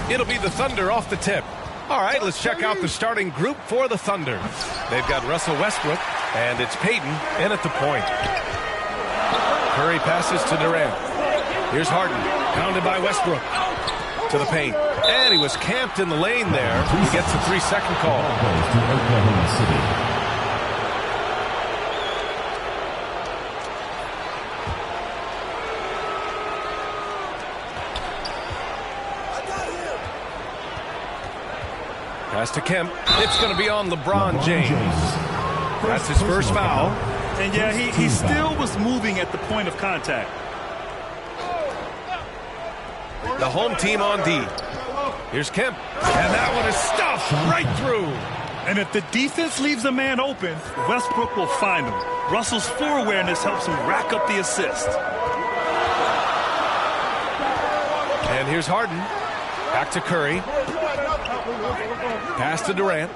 It'll be the Thunder off the tip. All right, let's check out the starting group for the Thunder. They've got Russell Westbrook, and it's Payton in at the point. Curry passes to Durant. Here's Harden, pounded by Westbrook. To the paint. And he was camped in the lane there. He gets a 3-second call. Pass to Kemp. It's going to be on LeBron James. That's his first foul. And yeah, he still was moving at the point of contact. The home team on D. Here's Kemp. And that one is stuffed right through. And if the defense leaves a man open, Westbrook will find him. Russell's floor awareness helps him rack up the assist. And here's Harden. Back to Curry. Pass to Durant.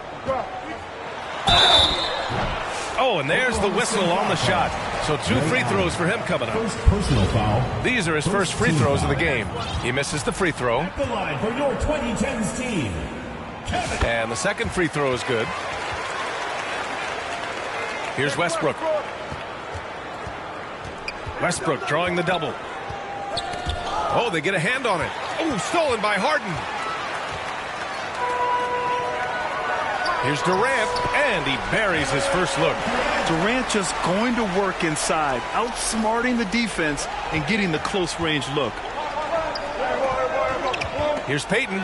Oh, and there's the whistle on the shot. So 2 free throws for him coming up. Personal foul. These are his first free throws of the game. He misses the free throw. At the line for your 2010s team. And the second free throw is good. Here's Westbrook. Westbrook drawing the double. Oh, they get a hand on it. Oh, stolen by Harden. Here's Durant, and he buries his first look. Durant just going to work inside, outsmarting the defense and getting the close-range look. Here's Payton.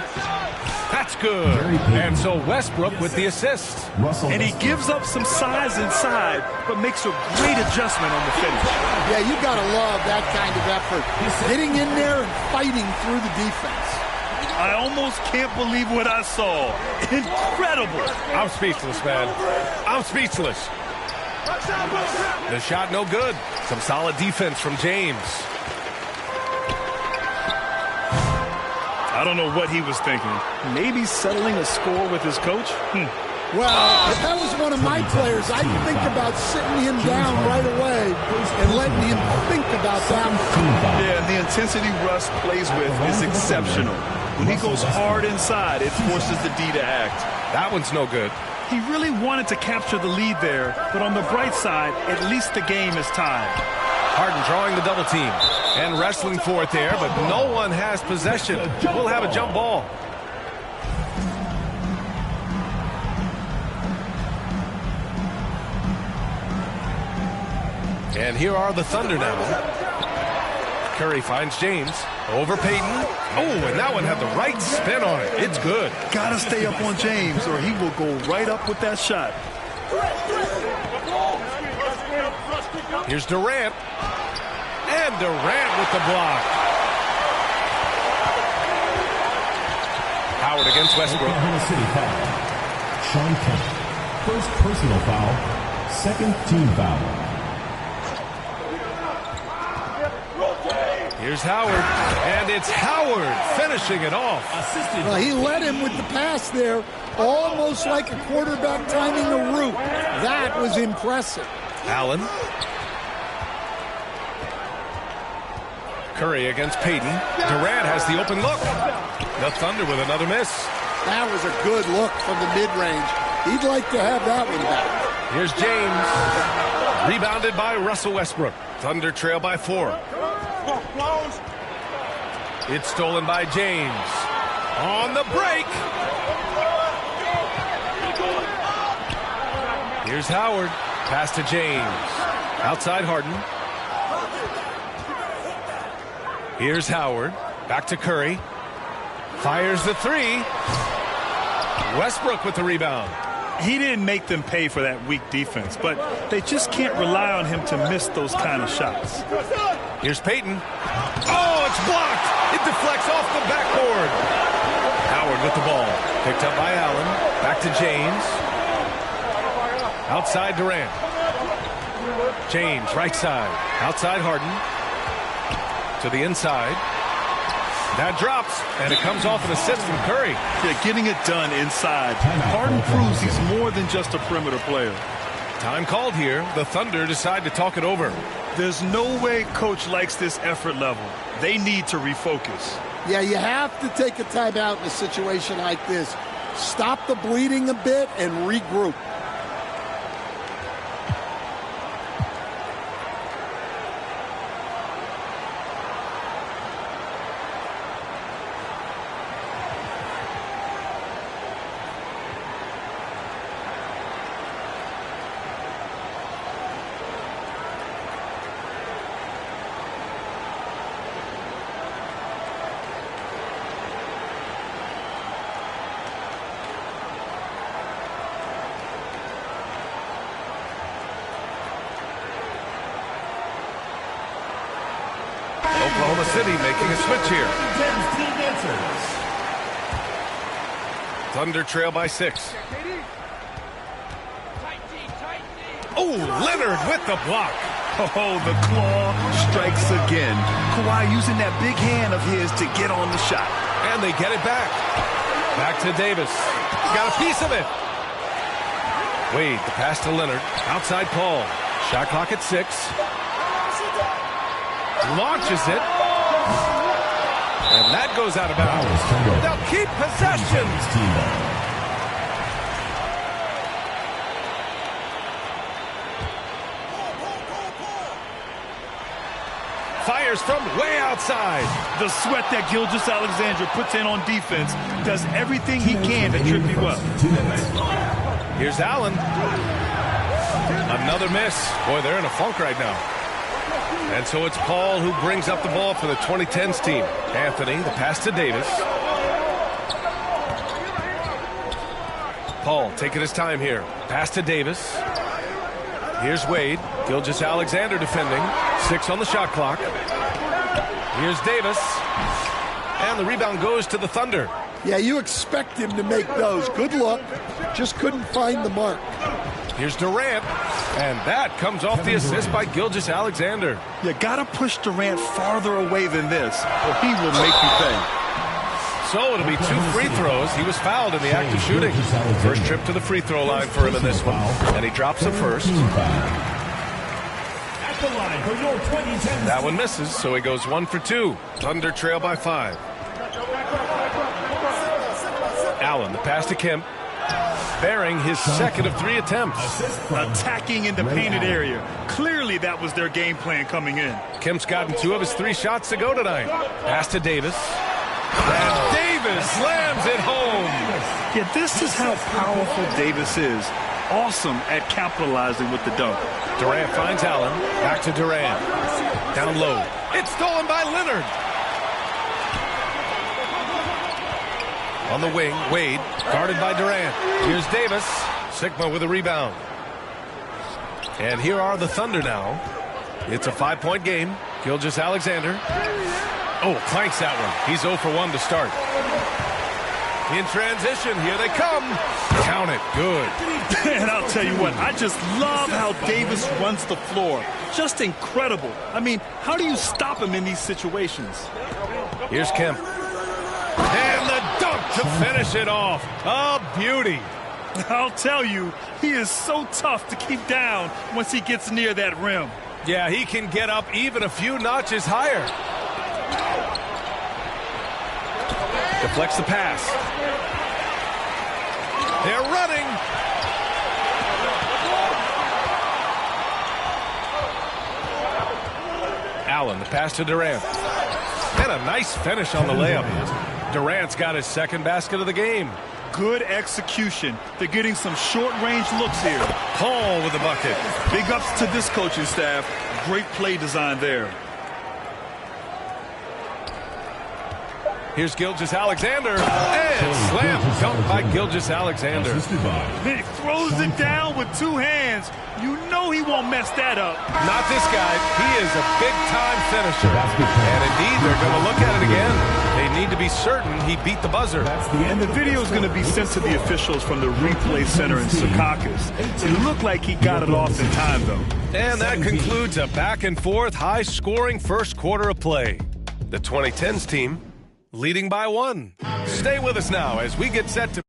That's good. And so Westbrook with the assist. And he gives up some size inside, but makes a great adjustment on the finish. Yeah, you got to love that kind of effort. Getting in there and fighting through the defense. I almost can't believe what I saw. Incredible. I'm speechless, man. I'm speechless. The shot no good. Some solid defense from James. I don't know what he was thinking. Maybe settling a score with his coach? Well, if that was one of my players, I'd think about sitting him down right away and letting him think about that. Yeah, and the intensity Russ plays with is exceptional. When he goes hard inside, it forces the D to act. That one's no good. He really wanted to capture the lead there, but on the bright side, at least the game is tied. Harden drawing the double team and wrestling for it there, but no one has possession. We'll have a jump ball. And here are the Thunder now. Curry finds James over Payton. Oh, and that one had the right spin on it. It's good. Gotta stay up on James or he will go right up with that shot. Here's Durant. And Durant with the block. Howard against Westbrook. Oklahoma City foul. Sean Kemp. First personal foul. Second team foul. Here's Howard, and it's Howard finishing it off. Well, he led him with the pass there, almost like a quarterback timing a route. That was impressive. Allen. Curry against Payton. Durant has the open look. The Thunder with another miss. That was a good look from the mid-range. He'd like to have that one back. Here's James. Rebounded by Russell Westbrook. Thunder trail by 4. It's stolen by James. On the break. Here's Howard. Pass to James. Outside Harden. Here's Howard. Back to Curry. Fires the 3. Westbrook with the rebound. He didn't make them pay for that weak defense, but they just can't rely on him to miss those kind of shots. Here's Payton. Oh, it's blocked. It deflects off the backboard. Howard with the ball. Picked up by Allen. Back to James. Outside Durant. James, right side. Outside Harden. To the inside. That drops, and it comes off an assist from Curry. Yeah, getting it done inside. Harden proves he's more than just a perimeter player. Time called here. The Thunder decide to talk it over. There's no way coach likes this effort level. They need to refocus. Yeah, you have to take a timeout in a situation like this. Stop the bleeding a bit and regroup. Oklahoma City making a switch here. Thunder trail by 6. Oh, Leonard with the block. Oh, the claw strikes again. Kawhi using that big hand of his to get on the shot. And they get it back. Back to Davis. Got a piece of it. Wade, the pass to Leonard. Outside Paul. Shot clock at 6. Launches it. And that goes out of bounds. They'll keep possession. Fires from way outside. The sweat that Gilgeous-Alexander puts in on defense does everything he can to trip you up. Here's Allen. Another miss. Boy, they're in a funk right now. And so it's Paul who brings up the ball for the 2010s team. Anthony, the pass to Davis. Paul taking his time here. Pass to Davis. Here's Wade. Gilgeous-Alexander defending. 6 on the shot clock. Here's Davis. And the rebound goes to the Thunder. Yeah, you expect him to make those. Good luck. Just couldn't find the mark. Here's Durant. And that comes off the assist by Gilgeous-Alexander. You gotta push Durant farther away than this, or he will make you pay. So it'll be 2 free throws. He was fouled in the act of shooting. First trip to the free throw line for him in this one. And he drops the first. That one misses, so he goes 1 for 2. Thunder trail by 5. Allen, the pass to Kemp. Bearing his second of 3 attempts. Attacking in the painted area. Clearly that was their game plan coming in. Kemp's gotten 2 of his 3 shots to go tonight. Pass to Davis. And Davis slams it home. Yeah, this is how powerful Davis is. Awesome at capitalizing with the dunk. Durant finds Allen. Back to Durant. Down low. It's stolen by Leonard. On the wing, Wade, guarded by Durant. Here's Davis. Sigma with a rebound. And here are the Thunder now. It's a 5-point game. Gilgeous-Alexander. Oh, clanks that one. He's 0 for 1 to start. In transition, here they come. Count it. Good. And I'll tell you what, I just love how Davis runs the floor. Just incredible. I mean, how do you stop him in these situations? Here's Kemp. And the dunk to finish it off. A beauty. I'll tell you, he is so tough to keep down once he gets near that rim. Yeah, he can get up even a few notches higher. Deflects the pass. They're running. Allen, the pass to Durant. And a nice finish on the layup. Durant's got his second basket of the game. Good execution. They're getting some short-range looks here. Paul with the bucket. Big ups to this coaching staff. Great play design there. Here's Gilgeous-Alexander. And slam dunk by Gilgeous-Alexander. He throws it down with 2 hands. You know he won't mess that up. Not this guy. He is a big-time finisher. And indeed, they're going to look at it again. They need to be certain he beat the buzzer. And the video is going to be sent to the officials from the replay center in Secaucus. It looked like he got it off in time, though. And that concludes a back-and-forth, high-scoring first quarter of play. The 2010s team leading by 1. Stay with us now as we get set to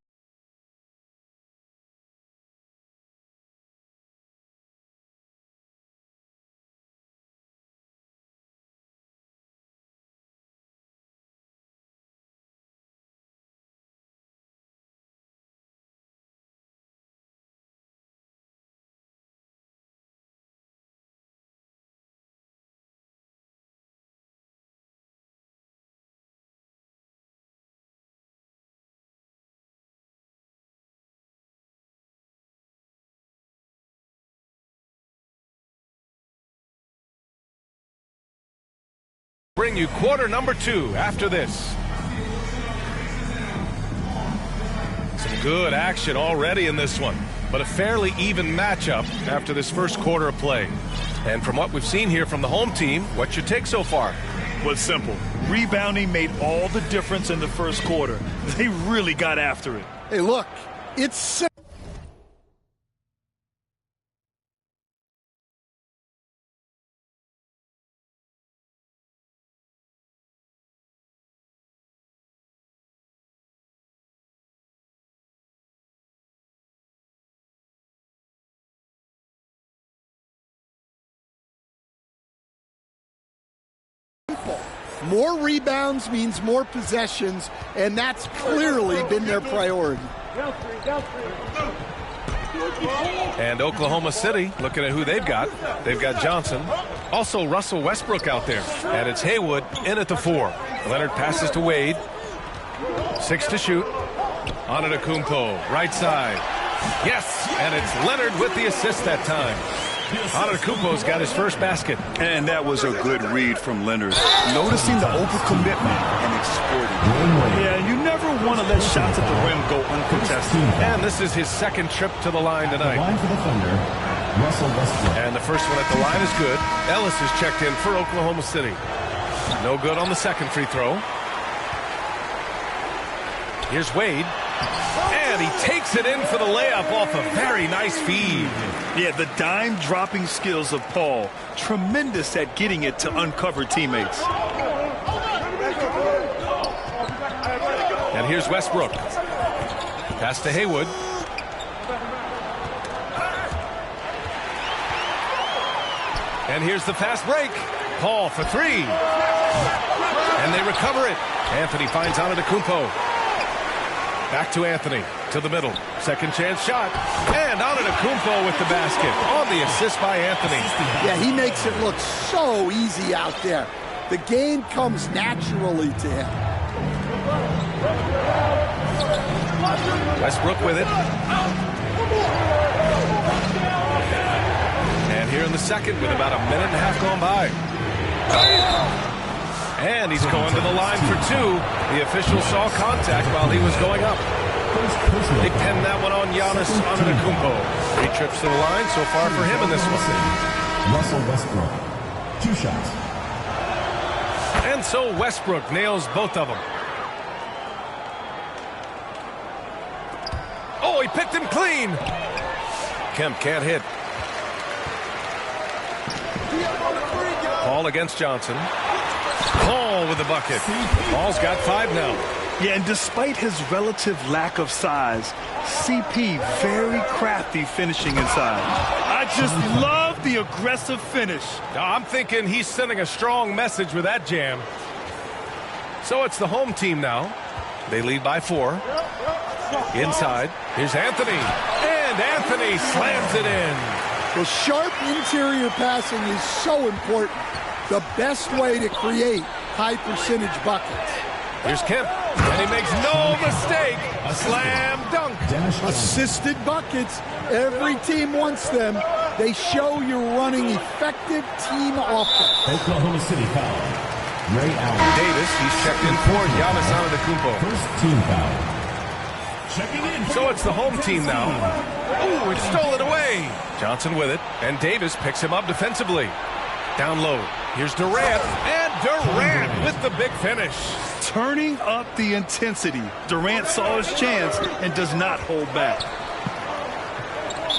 bring you quarter number 2 after this. Some good action already in this one, but a fairly even matchup after this first quarter of play. And from what we've seen here from the home team, what's your take so far? Well, it's simple. Rebounding made all the difference in the first quarter. They really got after it. Hey, look, it's simple. More rebounds means more possessions, and that's clearly been their priority. And Oklahoma City, looking at who they've got. They've got Johnson. Also Russell Westbrook out there. And it's Haywood in at the 4. Leonard passes to Wade. 6 to shoot. Antetokounmpo, right side. Yes, and it's Leonard with the assist that time. Antetokounmpo's got his first basket. And that was a good read from Leonard. Noticing the overcommitment and exploiting. Yeah, you never want to let shots at the rim go uncontested. And this is his second trip to the line tonight. The line for the Thunder, Russell Westbrook. And the first one at the line is good. Ellis is checked in for Oklahoma City. No good on the second free throw. Here's Wade. And he takes it in for the layup off a very nice feed. Yeah, the dime-dropping skills of Paul. Tremendous at getting it to uncover teammates. And here's Westbrook. Pass to Haywood. And here's the fast break. Paul for 3. And they recover it. Anthony finds Antetokounmpo. Back to Anthony, to the middle. Second chance shot. And Antetokounmpo with the basket on the assist by Anthony. Yeah, he makes it look so easy out there. The game comes naturally to him. Westbrook with it. And here in the second with about a minute and a half gone by. And he's going to the line for 2. The official saw contact while he was going up. They pinned that one on Giannis Antetokounmpo. 3 trips to the line so far for him in this one. Russell Westbrook, 2 shots. And so Westbrook nails both of them. Oh, he picked him clean. Kemp can't hit. Paul against Johnson. Paul with the bucket. Paul's got 5 now. Yeah, and despite his relative lack of size, CP very crafty finishing inside. I just love the aggressive finish. I'm thinking he's sending a strong message with that jam. So it's the home team now. They lead by 4. Inside, here's Anthony. And Anthony slams it in. Well, sharp interior passing is so important. The best way to create high-percentage buckets. Here's Kemp, and he makes no mistake. A slam dunk. Assisted buckets. Every team wants them. They show you're running effective team offense. Oklahoma City foul. Ray Allen. Davis, he's checked in for Giannis Antetokounmpo. First team foul. Checking in. So it's the home team now. Ooh, it's stolen away. Johnson with it, and Davis picks him up defensively. Down low. Here's Durant, and Durant with the big finish. Turning up the intensity. Durant saw his chance and does not hold back.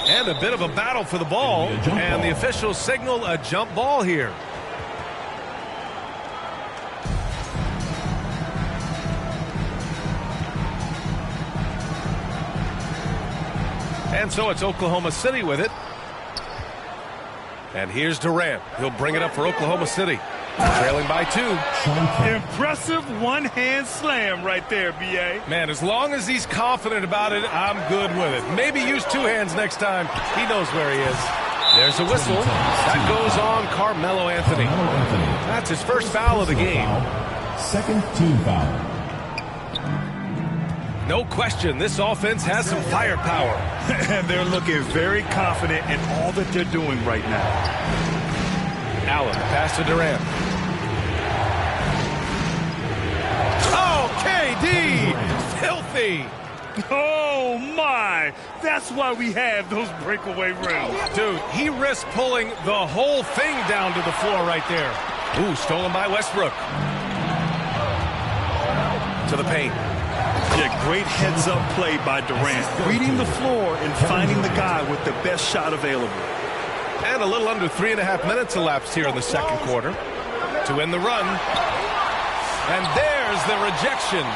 And a bit of a battle for the ball, and the officials signal a jump ball here. And so it's Oklahoma City with it. And here's Durant. He'll bring it up for Oklahoma City. Trailing by 2. Impressive one-hand slam right there, B.A. Man, as long as he's confident about it, I'm good with it. Maybe use 2 hands next time. He knows where he is. There's a whistle. That goes on Carmelo Anthony. That's his first foul of the game. Second team foul. No question, this offense has some firepower. And they're looking very confident in all that they're doing right now. Allen, pass to Durant. Oh, KD! Filthy! Oh, my! That's why we have those breakaway rims. Dude, he risked pulling the whole thing down to the floor right there. Ooh, stolen by Westbrook. To the paint. Yeah, great heads-up play by Durant. Reading the floor and finding the guy with the best shot available. And a little under 3.5 minutes elapsed here in the second quarter to end the run. And there's the rejection.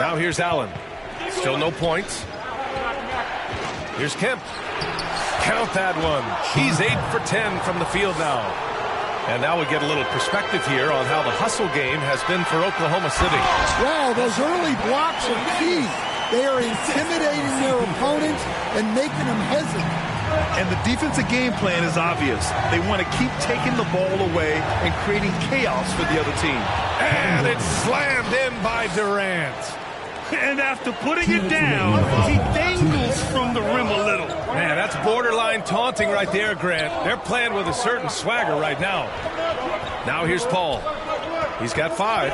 Now here's Allen. Still no points. Here's Kemp. Count that one. He's 8 for 10 from the field now. And now we get a little perspective here on how the hustle game has been for Oklahoma City. Wow, those early blocks are key. They are intimidating their opponents and making them hesitant. And the defensive game plan is obvious. They want to keep taking the ball away and creating chaos for the other team. And it's slammed in by Durant. And after putting it down, he dangles from the rim a little. Man, that's borderline taunting right there, Grant. They're playing with a certain swagger right now. Now here's Paul. He's got 5.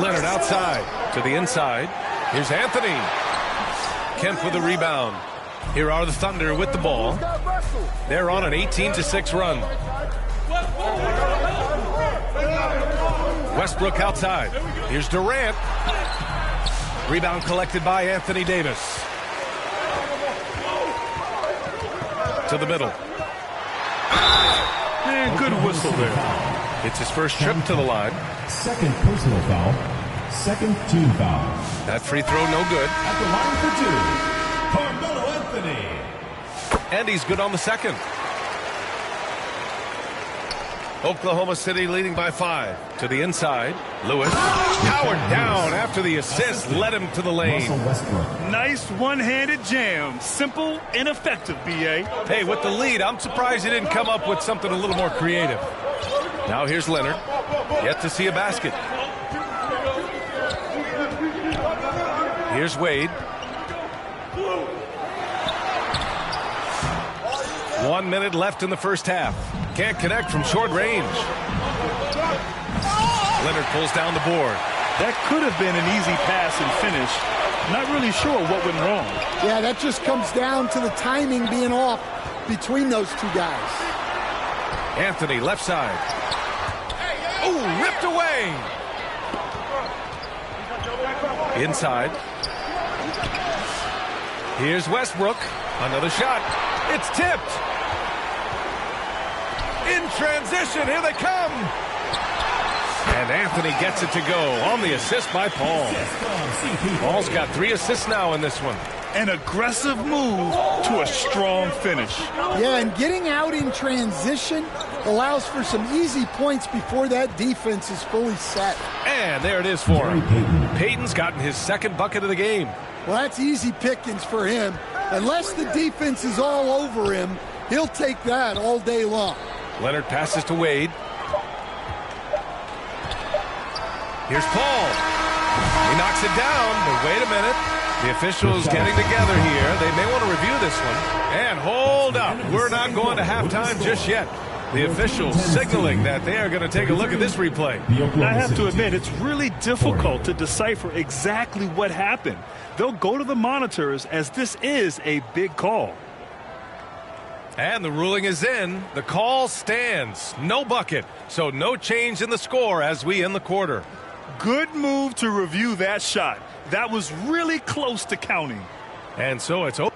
Leonard outside to the inside. Here's Anthony. Kemp with the rebound. Here are the Thunder with the ball. They're on an 18-6 run. Westbrook outside. Here's Durant. Rebound collected by Anthony Davis. To the middle. Man, good whistle there. It's his first trip to the line. Second personal foul. Second team foul. That free throw no good. At the line for 2, Carmelo Anthony. And he's good on the second. Oklahoma City leading by 5. To the inside. Lewis. Powered down after the assist led him to the lane. Nice one-handed jam. Simple and effective, B.A. Hey, with the lead, I'm surprised he didn't come up with something a little more creative. Now here's Leonard. Yet to see a basket. Here's Wade. 1 minute left in the first half. Can't connect from short range. Leonard pulls down the board. That could have been an easy pass and finish. Not really sure what went wrong. Yeah, that just comes down to the timing being off between those 2 guys. Anthony, left side. Oh, ripped away. Inside. Here's Westbrook. Another shot. It's tipped. In transition, here they come. And Anthony gets it to go on the assist by Paul. Paul's got 3 assists now in this one. An aggressive move to a strong finish. Yeah, and getting out in transition allows for some easy points before that defense is fully set. And there it is for him. Payton's gotten his second bucket of the game. Well, that's easy pickings for him. Unless the defense is all over him, he'll take that all day long. Leonard passes to Wade. Here's Paul. He knocks it down, but wait a minute. The officials getting together here. They may want to review this one. And hold up. We're not going to halftime just yet. The officials signaling that they are going to take a look at this replay. I have to admit, it's really difficult to decipher exactly what happened. They'll go to the monitors as this is a big call. And the ruling is in. The call stands. No bucket. So no change in the score as we end the quarter. Good move to review that shot. That was really close to counting. And so it's over.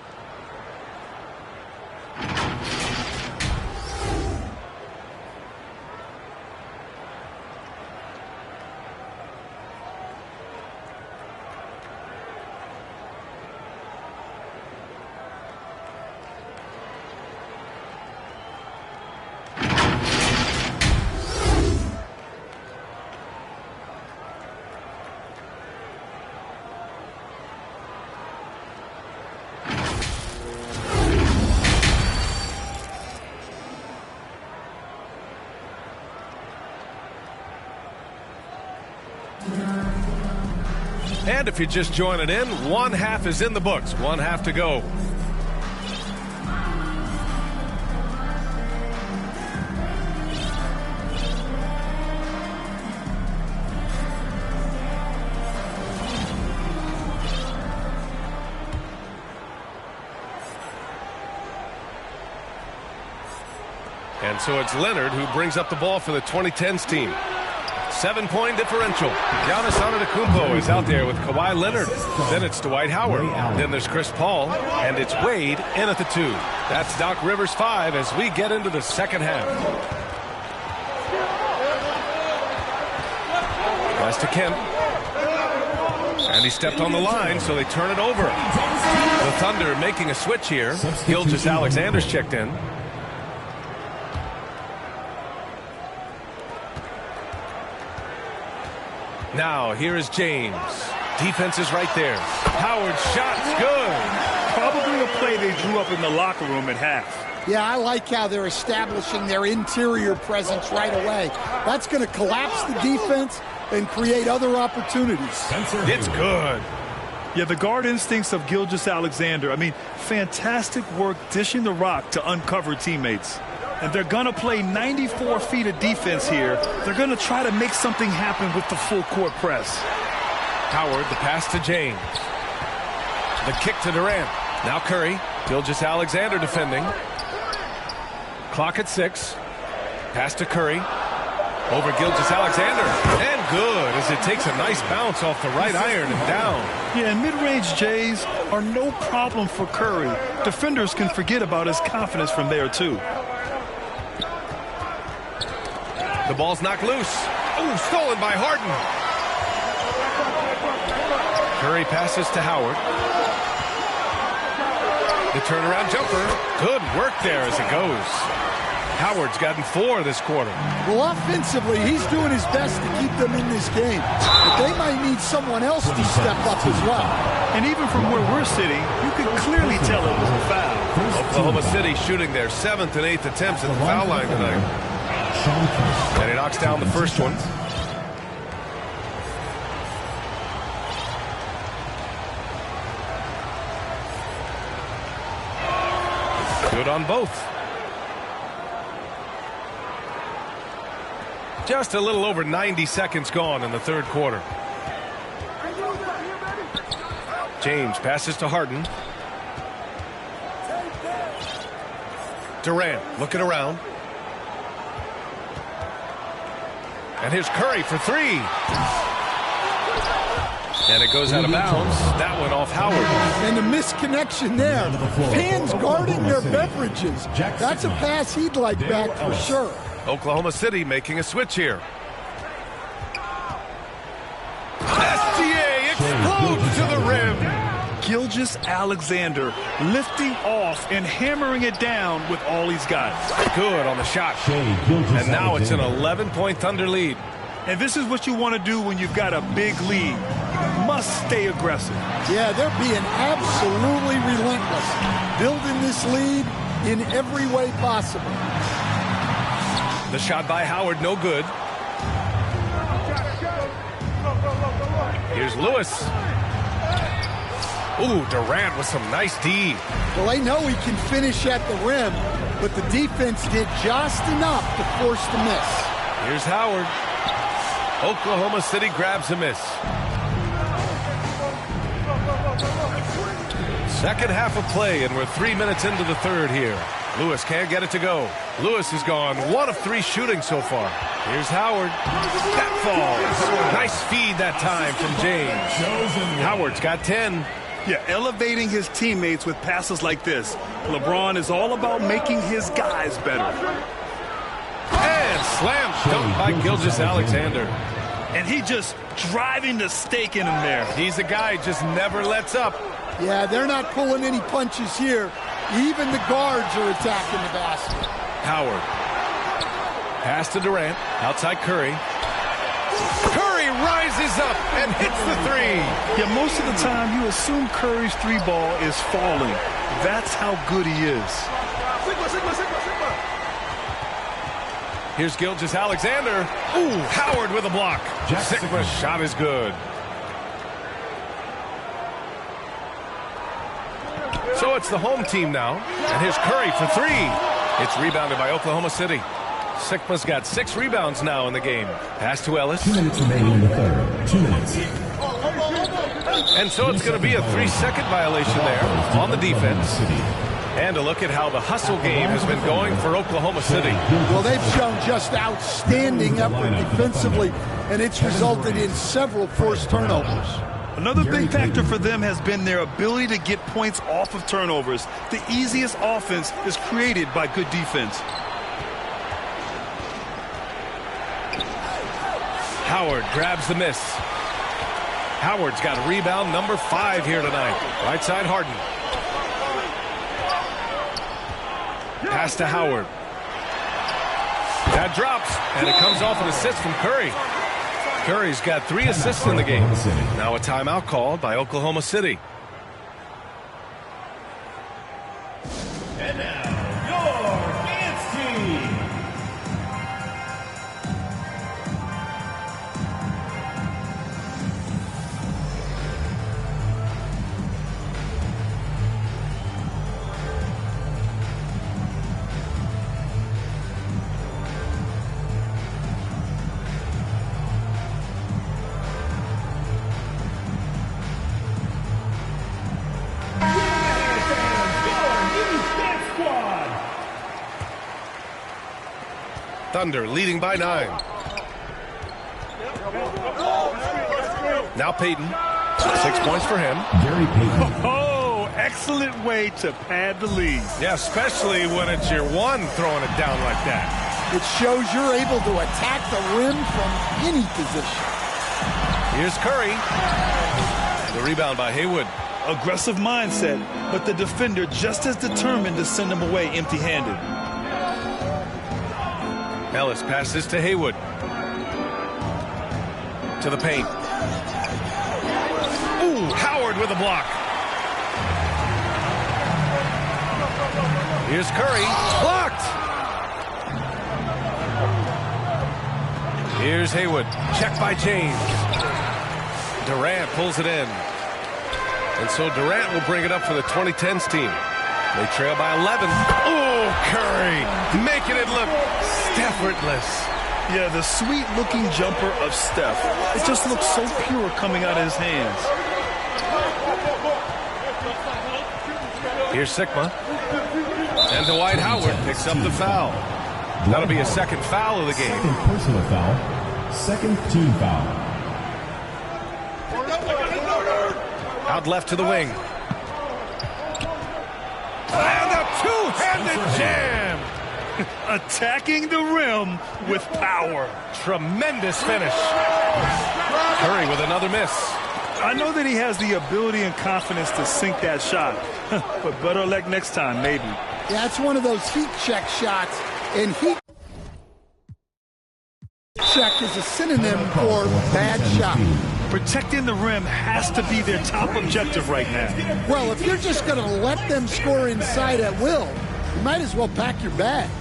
right, if you're just joining in, one half is in the books. One half to go. And so it's Leonard who brings up the ball for the 2010s team. 7-point differential. Giannis Antetokounmpo is out there with Kawhi Leonard. Then it's Dwight Howard. Then there's Chris Paul. And it's Wade in at the 2. That's Doc Rivers 5 as we get into the second half. Pass to Kemp. And he stepped on the line, so they turn it over. The Thunder making a switch here. Gilgeous-Alexander's checked in. Now, here is James. Defense is right there. Howard's shot's good. Probably a play they drew up in the locker room at half. Yeah, I like how they're establishing their interior presence right away. That's going to collapse the defense and create other opportunities. It's good. Yeah, the guard instincts of Gilgeous-Alexander. I mean, fantastic work dishing the rock to uncover teammates. And they're going to play 94 feet of defense here. They're going to try to make something happen with the full court press. Howard, the pass to James. The kick to Durant. Now Curry. Gilgeous-Alexander defending. Clock at 6. Pass to Curry. Over Gilgeous-Alexander. And good as it takes a nice bounce off the right iron and down. Yeah, and mid-range Jays are no problem for Curry. Defenders can forget about his confidence from there, too. The ball's knocked loose. Oh, stolen by Harden. Curry passes to Howard. The turnaround jumper. Good work there as it goes. Howard's gotten 4 this quarter. Well, offensively, he's doing his best to keep them in this game. But they might need someone else to step up as well. And even from where we're sitting, you can clearly tell it was a foul. Oklahoma City shooting their 7th and 8th attempts at the foul line tonight. And he knocks down the first one. Good on both. Just a little over 90 seconds gone in the third quarter. James passes to Harden. Durant looking around. And here's Curry for 3. And it goes out of bounds. That went off Howard. And the misconnection there. Fans guarding their beverages. That's a pass he'd like back for sure. Oklahoma City making a switch here. SGA explodes to the rim. Gilgeous-Alexander lifting off and hammering it down with all he's got. Good on the shot. And now it's an 11-point Thunder lead. And this is what you want to do when you've got a big lead. You must stay aggressive. Yeah, they're being absolutely relentless. Building this lead in every way possible. The shot by Howard, no good. Here's Lewis. Ooh, Durant with some nice D. Well, they know he can finish at the rim, but the defense did just enough to force the miss. Here's Howard. Oklahoma City grabs a miss. Second half of play, and we're 3 minutes into the third here. Lewis can't get it to go. Lewis has gone 1 of 3 shooting so far. Here's Howard. That falls. Nice feed that time from James. Howard's got 10. Yeah, elevating his teammates with passes like this. LeBron is all about making his guys better. And slam dunk by Gilgeous-Alexander. And he just driving the stake in him there. He's a guy who just never lets up. Yeah, they're not pulling any punches here. Even the guards are attacking the basket. Howard. Pass to Durant. Outside Curry. Curry rises up and hits the 3. Yeah, most of the time you assume Curry's 3-ball is falling. That's how good he is. Here's Gilgeous-Alexander. Ooh, Howard with a block. Sigma's shot is good. So it's the home team now. And here's Curry for three. It's rebounded by Oklahoma City. Sigma's got 6 rebounds now in the game. Pass to Ellis. 2 minutes remaining in the third. 2 minutes. And so it's going to be a 3-second violation there on the defense. And a look at how the hustle game has been going for Oklahoma City. Well, they've shown just outstanding effort defensively, and it's resulted in several forced turnovers. Another big factor for them has been their ability to get points off of turnovers. The easiest offense is created by good defense. Howard grabs the miss. Howard's got rebound number 5 here tonight. Right side Harden. Pass to Howard. That drops, and it comes off an assist from Curry. Curry's got 3 assists in the game. Now a timeout called by Oklahoma City. And now, your dance team. Thunder leading by 9. Now Payton. 6 points for him. Gary Payton. Oh, excellent way to pad the lead. Yeah, especially when it's your one throwing it down like that. It shows you're able to attack the rim from any position. Here's Curry. The rebound by Haywood. Aggressive mindset, but the defender just as determined to send him away empty-handed. Ellis passes to Haywood. To the paint. Ooh, Howard with a block. Here's Curry. Blocked. Here's Haywood. Check by James. Durant pulls it in. And so Durant will bring it up for the 2010s team. They trail by 11. Oh, Curry making it look effortless. Yeah, the sweet-looking jumper of Steph. It just looks so pure coming out of his hands. Here's Sigma. And Dwight Howard picks up the foul. That'll be a second foul of the game. Second personal foul. Second team foul. Out left to the wing. And a two-handed jam. Attacking the rim with power. Tremendous finish. Curry with another miss. I know that he has the ability and confidence to sink that shot. But better luck next time, maybe. Yeah, it's one of those heat check shots. And heat check is a synonym for bad shot. Protecting the rim has to be their top objective right now. Well, if you're just going to let them score inside at will, you might as well pack your bags.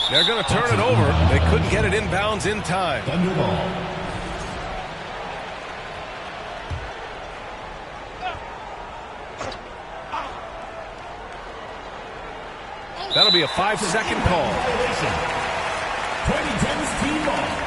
They're going to turn it over. They couldn't get it inbounds in time. That'll be a 5-second call. 2010's team ball.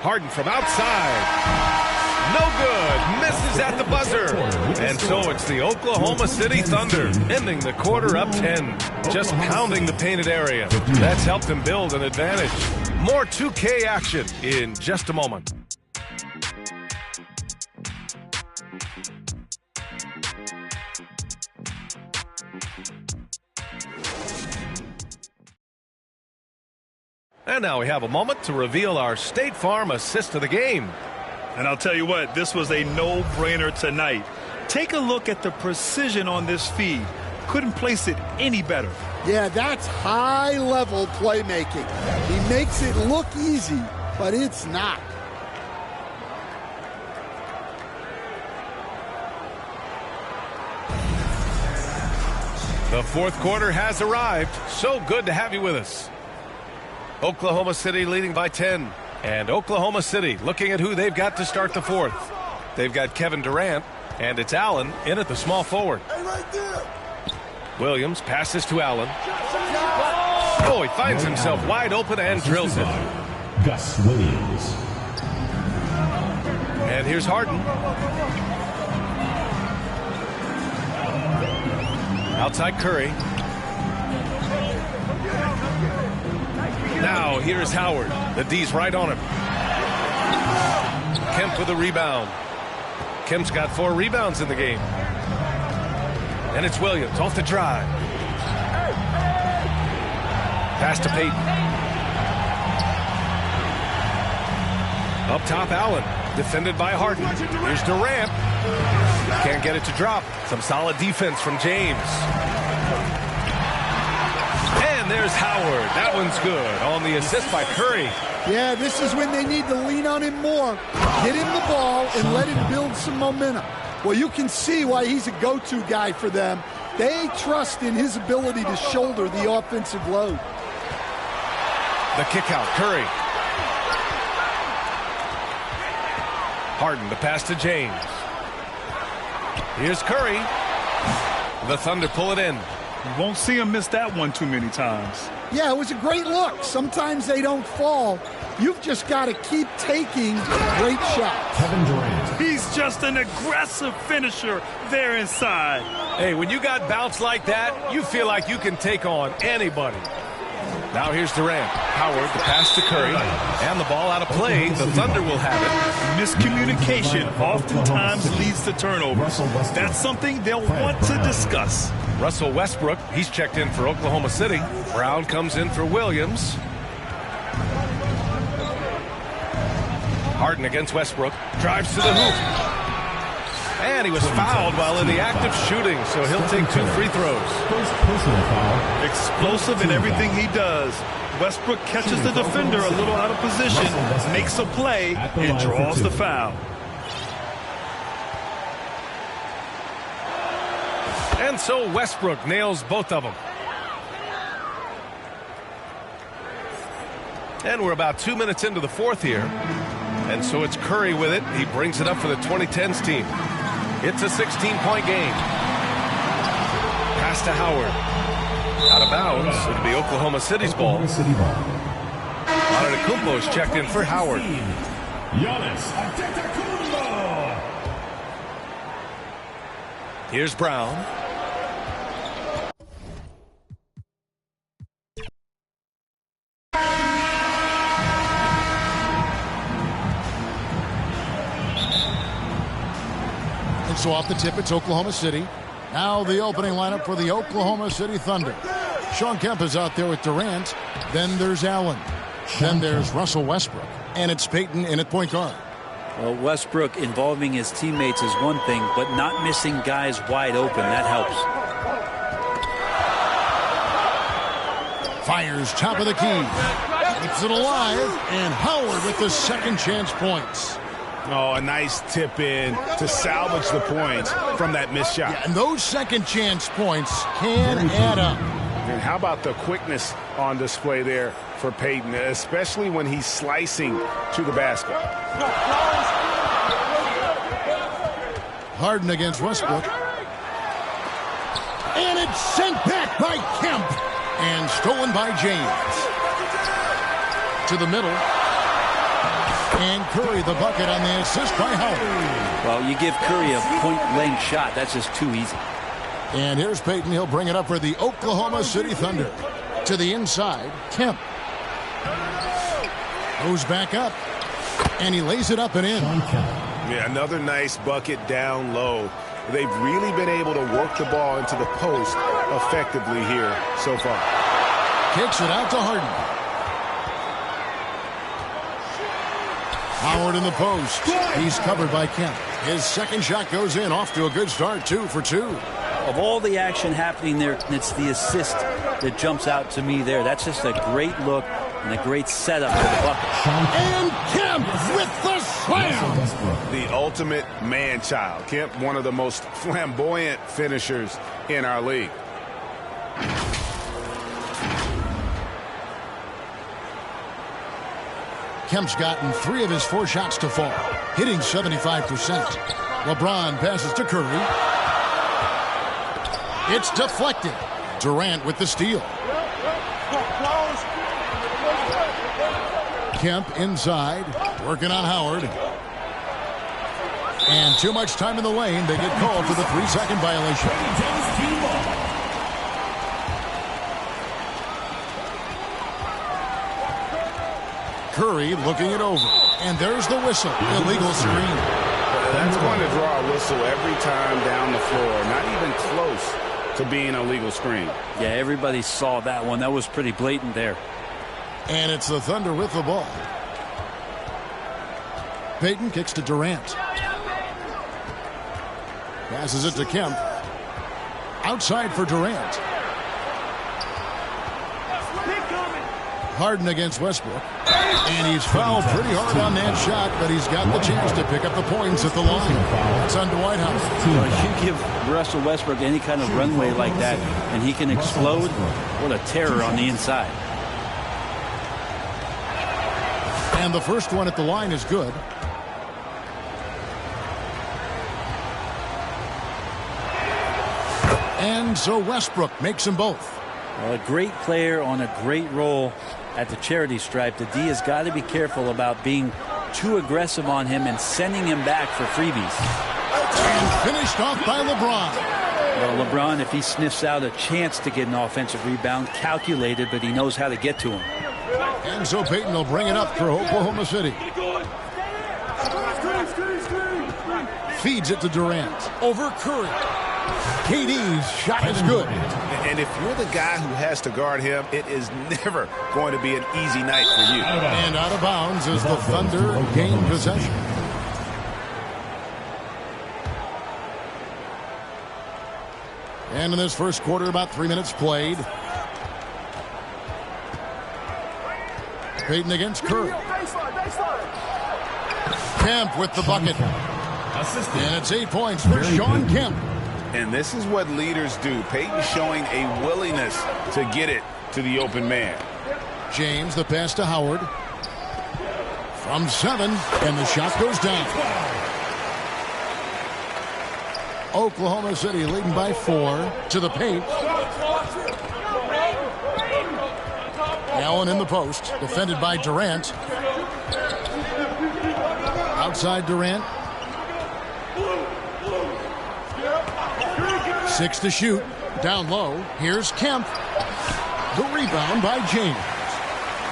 Harden from outside. No good. Misses at the buzzer. And so it's the Oklahoma City Thunder ending the quarter up 10. Just pounding the painted area. That's helped them build an advantage. More 2K action in just a moment. And now we have a moment to reveal our State Farm assist of the game. And I'll tell you what, this was a no-brainer tonight. Take a look at the precision on this feed. Couldn't place it any better. Yeah, that's high-level playmaking. He makes it look easy, but it's not. The fourth quarter has arrived. So good to have you with us. Oklahoma City leading by 10. And Oklahoma City looking at who they've got to start the fourth. They've got Kevin Durant, and it's Allen in at the small forward. Hey, right there. Williams passes to Allen. Oh, he finds himself wide open and drills it. Gus Williams. And here's Harden. Outside Curry. Now here's Howard. The D's right on him. Kemp with a rebound. Kemp's got 4 rebounds in the game. And it's Williams off the drive. Pass to Payton. Up top, Allen. Defended by Harden. Here's Durant. Can't get it to drop. Some solid defense from James. And there's Howard. That one's good on the assist by Curry. Yeah, this is when they need to lean on him more. Get him the ball and let him build some momentum. Well, you can see why he's a go-to guy for them. They trust in his ability to shoulder the offensive load. The kick out, Curry. Harden, the pass to James. Here's Curry. The Thunder pull it in. You won't see him miss that one too many times. Yeah, it was a great look. Sometimes they don't fall. You've just got to keep taking great shots. Kevin Durant. He's just an aggressive finisher there inside. Hey, when you got bounce like that, you feel like you can take on anybody. Now here's Durant. Howard, the pass to Curry. And the ball out of play. The Thunder will have it. Miscommunication oftentimes leads to turnovers. That's something they'll want to discuss. Russell Westbrook, he's checked in for Oklahoma City. Brown comes in for Williams. Harden against Westbrook. Drives to the hoop. And he was fouled while in the act of shooting, so he'll take 2 free throws. First personal foul. Explosive in everything he does. Westbrook catches the defender a little out of position, makes a play, and draws the foul. And so Westbrook nails both of them. And we're about 2 minutes into the fourth here. And so it's Curry with it. He brings it up for the 2010s team. It's a 16-point game. Pass to Howard. Out of bounds. It'll be Oklahoma City's ball. Antetokounmpo's checked in for Howard. Giannis Antetokounmpo. Here's Brown. So off the tip, it's Oklahoma City. Now the opening lineup for the Oklahoma City Thunder. Shawn Kemp is out there with Durant. Then there's Allen. Then there's Russell Westbrook. And it's Payton in at point guard. Well, Westbrook involving his teammates is one thing, but not missing guys wide open, that helps. Fires top of the key. Keeps it alive. And Howard with the second chance points. Oh, a nice tip in to salvage the points from that missed shot. Yeah, and those second chance points can add up. And how about the quickness on display there for Payton, especially when he's slicing to the basket. Harden against Westbrook. And it's sent back by Kemp. And stolen by James. To the middle. And Curry the bucket on the assist by Howard. Well, you give Curry a point-blank shot. That's just too easy. And here's Payton. He'll bring it up for the Oklahoma City Thunder. To the inside, Kemp. Goes back up. And he lays it up and in. Yeah, another nice bucket down low. They've really been able to work the ball into the post effectively here so far. Kicks it out to Harden. Howard in the post. He's covered by Kemp. His second shot goes in. Off to a good start. 2 for 2. Of all the action happening there, it's the assist that jumps out to me there. That's just a great look and a great setup for the bucket. And Kemp with the slam. The ultimate man-child. Kemp, one of the most flamboyant finishers in our league. Kemp's gotten 3 of his 4 shots to fall, hitting 75%. LeBron passes to Curry. It's deflected. Durant with the steal. Kemp inside, working on Howard. And too much time in the lane. They get called for the 3-second violation. Curry looking it over. And there's the whistle. Illegal screen. That's going to draw a whistle every time down the floor. Not even close to being a legal screen. Yeah, everybody saw that one. That was pretty blatant there. And it's the Thunder with the ball. Payton kicks to Durant. Passes it to Kemp. Outside for Durant. Harden against Westbrook. And he's fouled pretty hard on that shot, but he's got the chance to pick up the points at the line. That's on Dwight Howard. Well, you give Russell Westbrook any kind of runway like that, and he can explode. What a terror on the inside. And the first one at the line is good. And so Westbrook makes them both. Well, a great player on a great role at the charity stripe. The D has got to be careful about being too aggressive on him and sending him back for freebies. And finished off by LeBron. Well, LeBron, if he sniffs out a chance to get an offensive rebound, calculated, but he knows how to get to him. And so Payton will bring it up for Oklahoma City. Feeds it to Durant. Over Curry. KD's shot is good. And if you're the guy who has to guard him, it is never going to be an easy night for you. And out of bounds as the Thunder gain possession. And in this first quarter, about 3 minutes played. Payton against Curry. Kemp with the bucket. And it's 8 points for Shawn Kemp. And this is what leaders do. Payton showing a willingness to get it to the open man. James, the pass to Howard. From 7, and the shot goes down. Oklahoma City leading by 4 to the paint. Allen in the post, defended by Durant. Outside Durant. 6 to shoot. Down low. Here's Kemp. The rebound by James.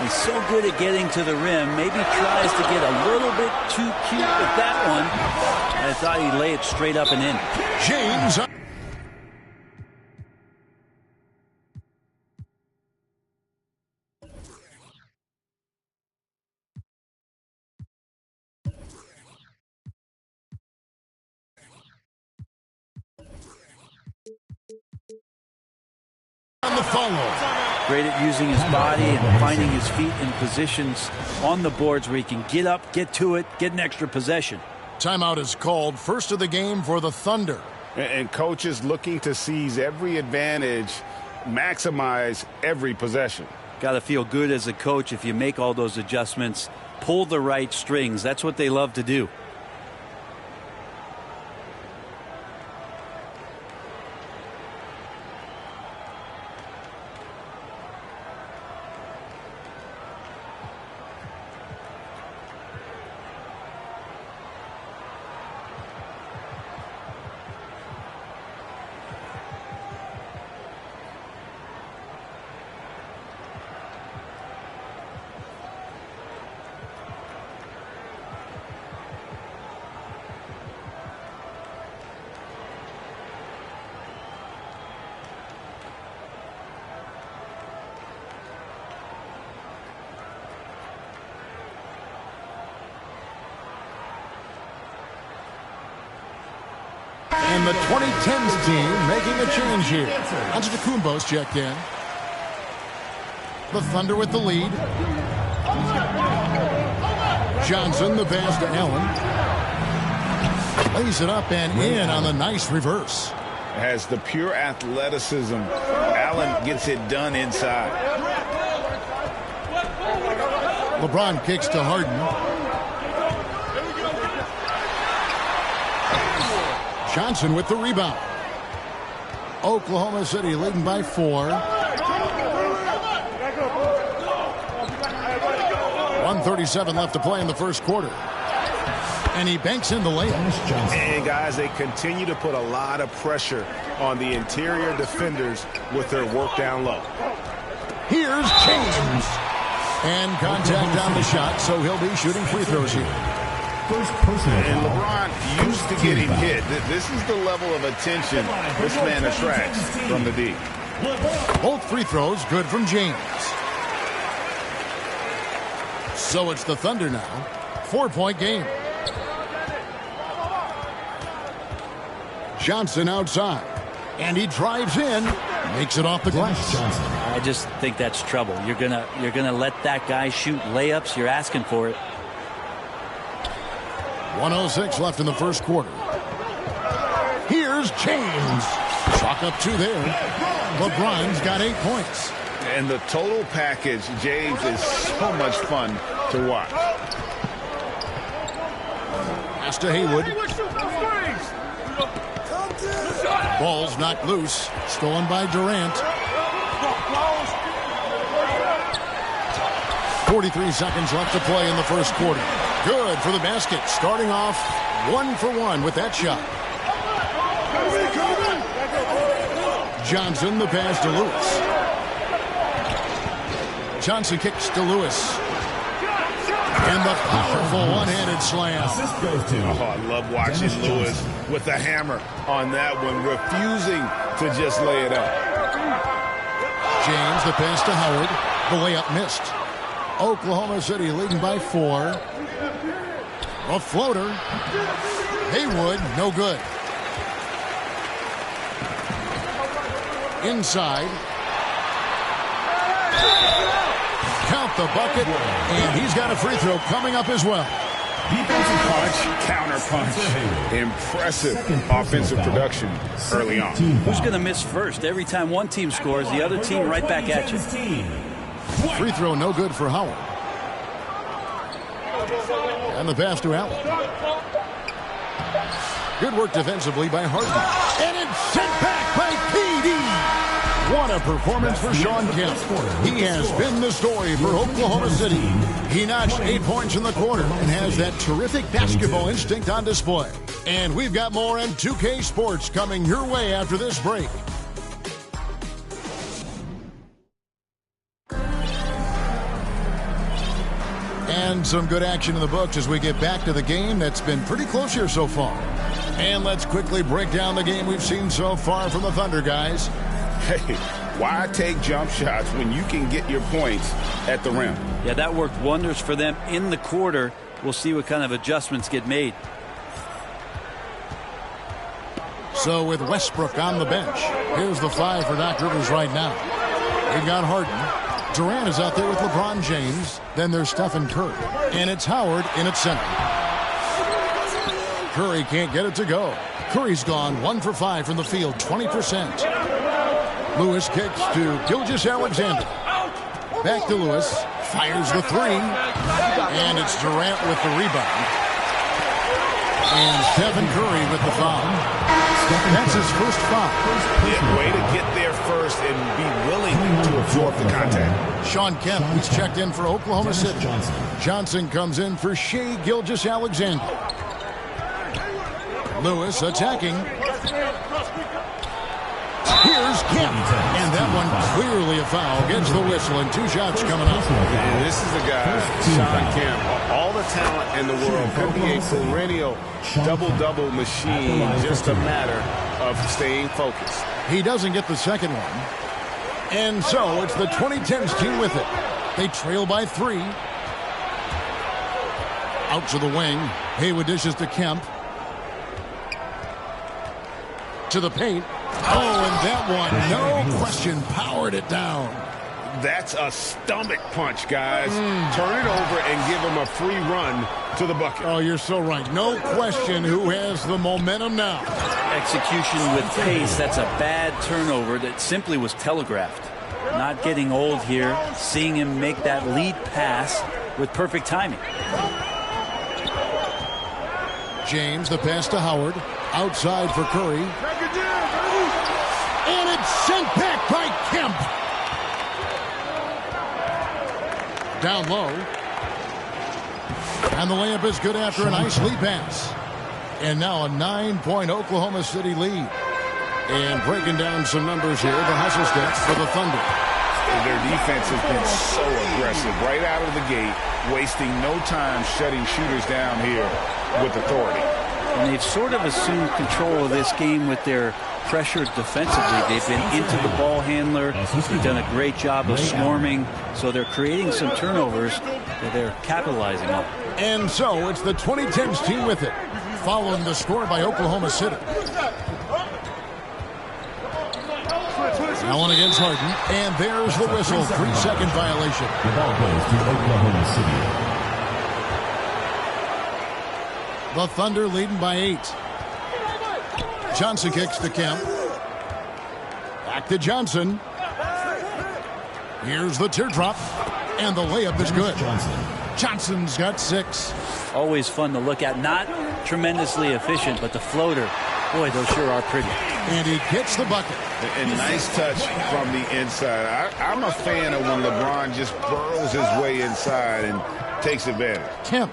He's so good at getting to the rim. Maybe tries to get a little bit too cute with that one. I thought he'd lay it straight up and in. James. On the follow. Great at using his body and finding his feet in positions on the boards where he can get up, get to it, get an extra possession. Timeout is called. First of the game for the Thunder. And coaches looking to seize every advantage, maximize every possession. Got to feel good as a coach if you make all those adjustments, pull the right strings. That's what they love to do. And the 2010s team making a change here. Antetokounmpo's checked in. The Thunder with the lead. Johnson, the pass to Allen. Lays it up and in on the nice reverse. Has the pure athleticism. Allen gets it done inside. LeBron kicks to Harden. Johnson with the rebound. Oklahoma City leading by 4. 1:37 left to play in the first quarter. And he banks in the layup. And guys, they continue to put a lot of pressure on the interior defenders with their work down low. Here's James. And contact on the shot, so he'll be shooting free throws here. And LeBron used to getting hit. This is the level of attention this man attracts from the D. Both free throws good from James. So it's the Thunder now. 4-point game. Johnson outside. And he drives in. Makes it off the glass. I just think that's trouble. You're gonna let that guy shoot layups. You're asking for it. 1:06 left in the first quarter. Here's James. Chalk up 2 there. LeBron's got 8 points. And the total package, James, is so much fun to watch. Pass to Haywood. Ball's knocked loose. Stolen by Durant. 43 seconds left to play in the first quarter. Good for the basket. Starting off 1 for 1 with that shot. Johnson, the pass to Lewis. Johnson kicks to Lewis. And the powerful one-handed slam. Assist goes to. Oh, I love watching Lewis with the hammer on that one, refusing to just lay it up. James, the pass to Howard. The layup missed. Oklahoma City leading by 4. A floater. Haywood, no good. Inside. Count the bucket, and he's got a free throw coming up as well. Defensive Punch, counter punch. Impressive offensive production early on. Who's going to miss first? Every time one team scores, the other team right back at you. Free throw no good for Howard. And the pass to Allen. Good work defensively by Harden. And it's sent back by PD. What a performance for Sean Kemp. He has been the story for Oklahoma City. He notched 8 points in the quarter and has that terrific basketball instinct on display. And we've got more M2K Sports coming your way after this break. And some good action in the books as we get back to the game that's been pretty close here so far. And let's quickly break down the game we've seen so far from the Thunder, guys. Hey, why take jump shots when you can get your points at the rim? Yeah, that worked wonders for them in the quarter. We'll see what kind of adjustments get made. So with Westbrook on the bench, here's the 5 for Doc Rivers right now. We've got Harden. Durant is out there with LeBron James. Then there's Stephen Curry. And it's Howard in at center. Curry can't get it to go. Curry's gone 1 for 5 from the field, 20%. Lewis kicks to Gilgeous-Alexander. Back to Lewis. Fires the 3. And it's Durant with the rebound. And Stephen Curry with the foul. That's his first foul. Yeah, way to get there first and be willing to absorb the contact. Sean Kemp, he's checked in for Oklahoma City. Johnson comes in for Shai Gilgeous-Alexander. Lewis attacking. Here's Kemp. And that one clearly a foul. Gets the whistle and 2 shots coming up. And this is the guy, Sean Kemp. All the talent in the world. Could be a perennial double-double machine. Just a matter of staying focused. He doesn't get the second one. And so it's the 2010s team with it. They trail by 3. Out to the wing. Haywood dishes to Kemp. To the paint. Oh, and that one, no question, powered it down. That's a stomach punch, guys. Turn it over and give him a free run to the bucket. Oh, you're so right. No question who has the momentum now. Execution with pace. That's a bad turnover that simply was telegraphed. Not getting old here. Seeing him make that lead pass with perfect timing. James, the pass to Howard. Outside for Curry. And it's sent back by Kemp. Down low. And the layup is good after a nice lead pass. And now a 9-point Oklahoma City lead. And breaking down some numbers here, the hustle stats for the Thunder. Their defense has been so aggressive right out of the gate, wasting no time shutting shooters down here with authority. And they've sort of assumed control of this game with their pressure defensively. They've been into the ball handler. They've done a great job of swarming. So they're creating some turnovers that they're capitalizing on. And so it's the 2010s team with it, following the score by Oklahoma City. Allen against Harden, and there's the whistle. 3-second violation. The ball goes to Oklahoma City. The Thunder leading by 8. Johnson kicks to Kemp. Back to Johnson. Here's the teardrop. And the layup is good. Johnson's got 6. Always fun to look at. Not tremendously efficient, but the floater. Boy, those sure are pretty. And he gets the bucket. And nice touch from the inside. I'm a fan of when LeBron just burrows his way inside and takes advantage. Kemp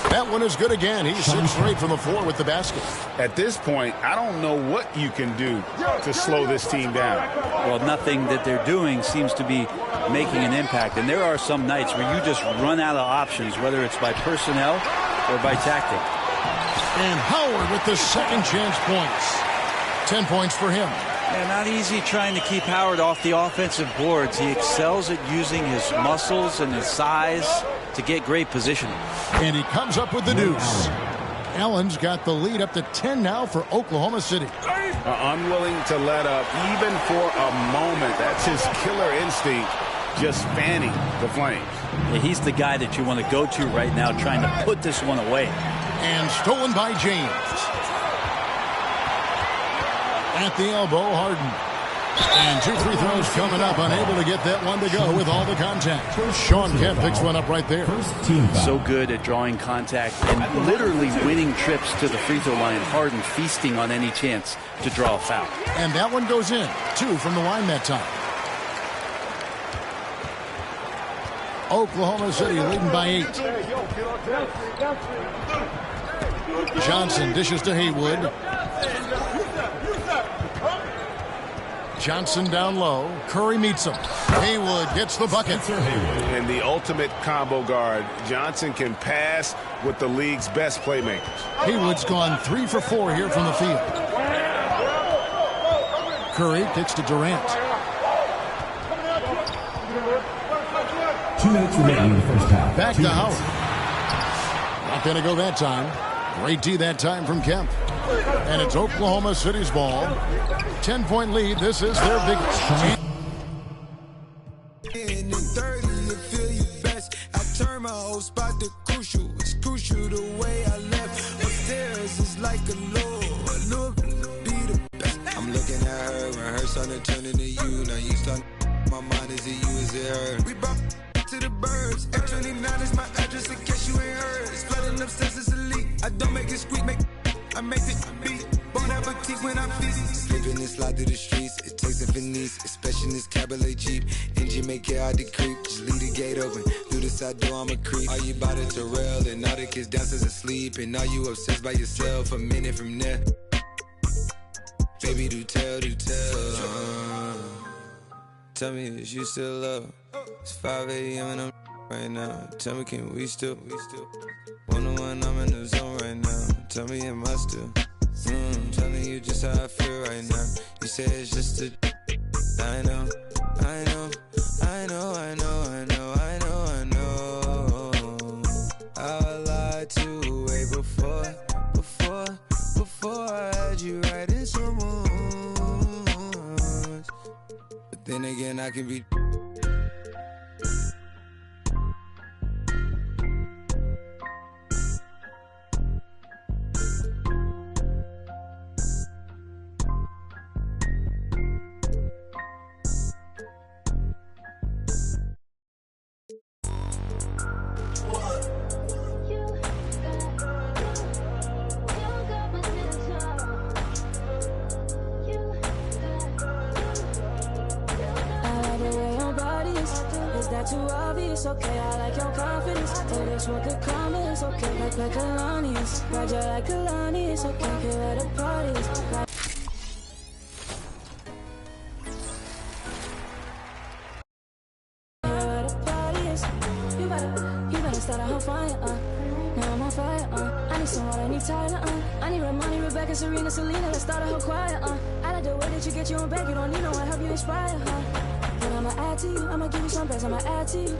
That one is good again. He's 6 straight from the floor with the basket. At this point, I don't know what you can do to slow this team down. Well, nothing that they're doing seems to be making an impact. And there are some nights where you just run out of options, whether it's by personnel or by tactic. And Howard with the second chance points. 10 points for him. Yeah, not easy trying to keep Howard off the offensive boards. He excels at using his muscles and his size to get great positioning. And he comes up with the deuce. Allen's got the lead up to 10 now for Oklahoma City. Unwilling to let up even for a moment. That's his killer instinct, just fanning the flames. Yeah, he's the guy that you want to go to right now, trying to put this one away. And stolen by James. At the elbow, Harden. And 2 free throws coming up, unable to get that one to go with all the contact. Sean Kemp picks one up right there. So good at drawing contact and literally winning trips to the free throw line. Harden feasting on any chance to draw a foul. And that one goes in. 2 from the line that time. Oklahoma City leading by 8. Johnson dishes to Haywood. Johnson down low. Curry meets him. Haywood gets the bucket. And the ultimate combo guard. Johnson can pass with the league's best playmakers. Haywood's gone 3 for 4 here from the field. Curry kicks to Durant. 2 minutes remaining in the first half. Back to Howard. Not going to go that time. Great D that time from Kemp. And it's Oklahoma City's ball. 10-point lead. This is their biggest. I turn my whole spot to crucial. It's crucial the way I left. Upstairs is like a low be the best. I'm looking at her when her starting to turn into you. Now you start my mind, is it you, is it her? We brought to the birds. F29 is my address in case you ain't heard. It's flooding upstairs, it's elite. I don't make it squeak, I make it beat. Won't have a teeth when I'm busy. Slipping and slide through the streets. It takes a finesse, especially in this cabaret Jeep. Engine make it hard to creep. Just leave the gate open. Through the side door, I'm a creep. Are you by the Terrell? And all the kids downstairs asleep. And are you obsessed by yourself? A minute from there. Baby, do tell. Tell me, is you still up? It's 5 a.m. and I'm right now. Tell me, can we still? 1-on-1, I'm in the zone right now. Tell me, am I still? Telling you just how I feel right now. You say it's just a. I know. I lied to way before I had you right in someone. But then again, I can be. Too obvious, okay, I like your confidence. Oh, that's what the comments, okay, like Kalani's. Ride you like Kalani's, okay, get where the party is. Where the party is. You better start a whole fire, now I'm on fire, I need some water, I need Tyler, I need Ramoni, Rebecca, Serena, Selena, let's start a whole choir, I like the way that you get you on back, you don't need no one, help you inspire, But I'ma add to you, I'ma give you some best, I'ma add to you.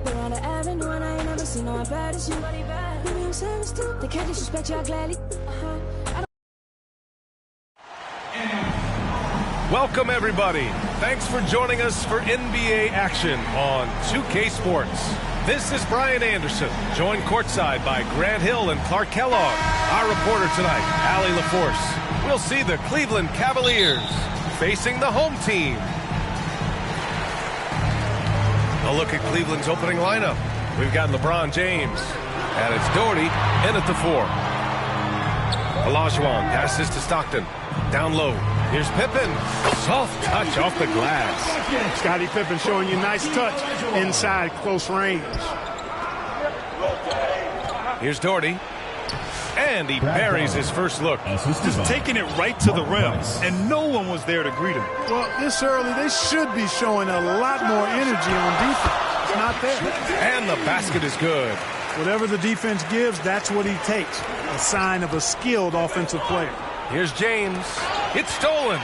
We're on the avenue and I ain't never seen no one bad as you. Baby, I'm serious too, they can't disrespect you, I gladly. Welcome, everybody. Thanks for joining us for NBA action on 2K Sports. This is Brian Anderson, joined courtside by Grant Hill and Clark Kellogg. Our reporter tonight, Allie LaForce. We'll see the Cleveland Cavaliers facing the home team. A look at Cleveland's opening lineup. We've got LeBron James, and it's Doherty in at the 4. Olajuwon passes to Stockton. Down low. Here's Pippen. Soft touch off the glass. Scottie Pippen showing you nice touch inside close range. Here's Doherty. And he buries his first look. Just taking it right to the rim, and no one was there to greet him. Well, this early, they should be showing a lot more energy on defense. It's not there. And the basket is good. Whatever the defense gives, that's what he takes. A sign of a skilled offensive player. Here's James. It's stolen.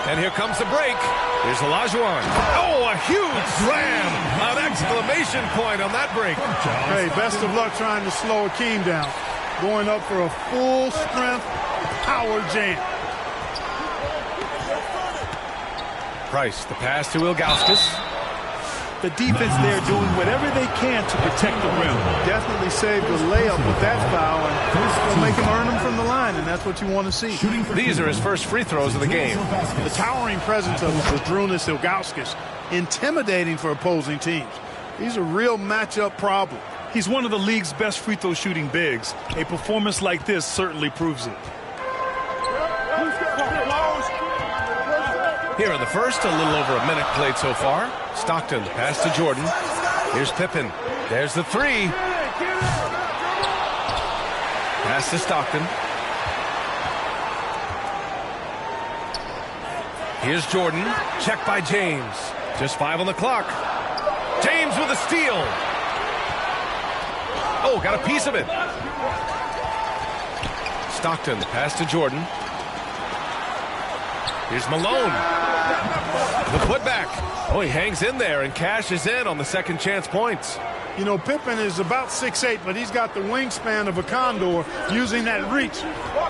And here comes the break. Here's Olajuwon. Oh, a huge slam. An exclamation point on that break. Hey, best of luck trying to slow Akeem down. Going up for a full strength power jam. Price, the pass to Ilgauskas. The defense there doing whatever they can to protect the rim. Definitely saved a layup with that foul, and it'll make him earn them from the line, and that's what you want to see. These are his first free throws of the game. The towering presence of Zdrunas Ilgauskas, intimidating for opposing teams. He's a real matchup problem. He's one of the league's best free throw shooting bigs. A performance like this certainly proves it. Here in the first, a little over a minute played so far. Stockton, pass to Jordan. Here's Pippen. There's the three. Pass to Stockton. Here's Jordan. Check by James. Just 5 on the clock. James with a steal. Oh, got a piece of it. Stockton, pass to Jordan. Here's Malone. The putback. Oh, he hangs in there and cashes in on the second chance points. You know, Pippen is about 6'8", but he's got the wingspan of a condor, using that reach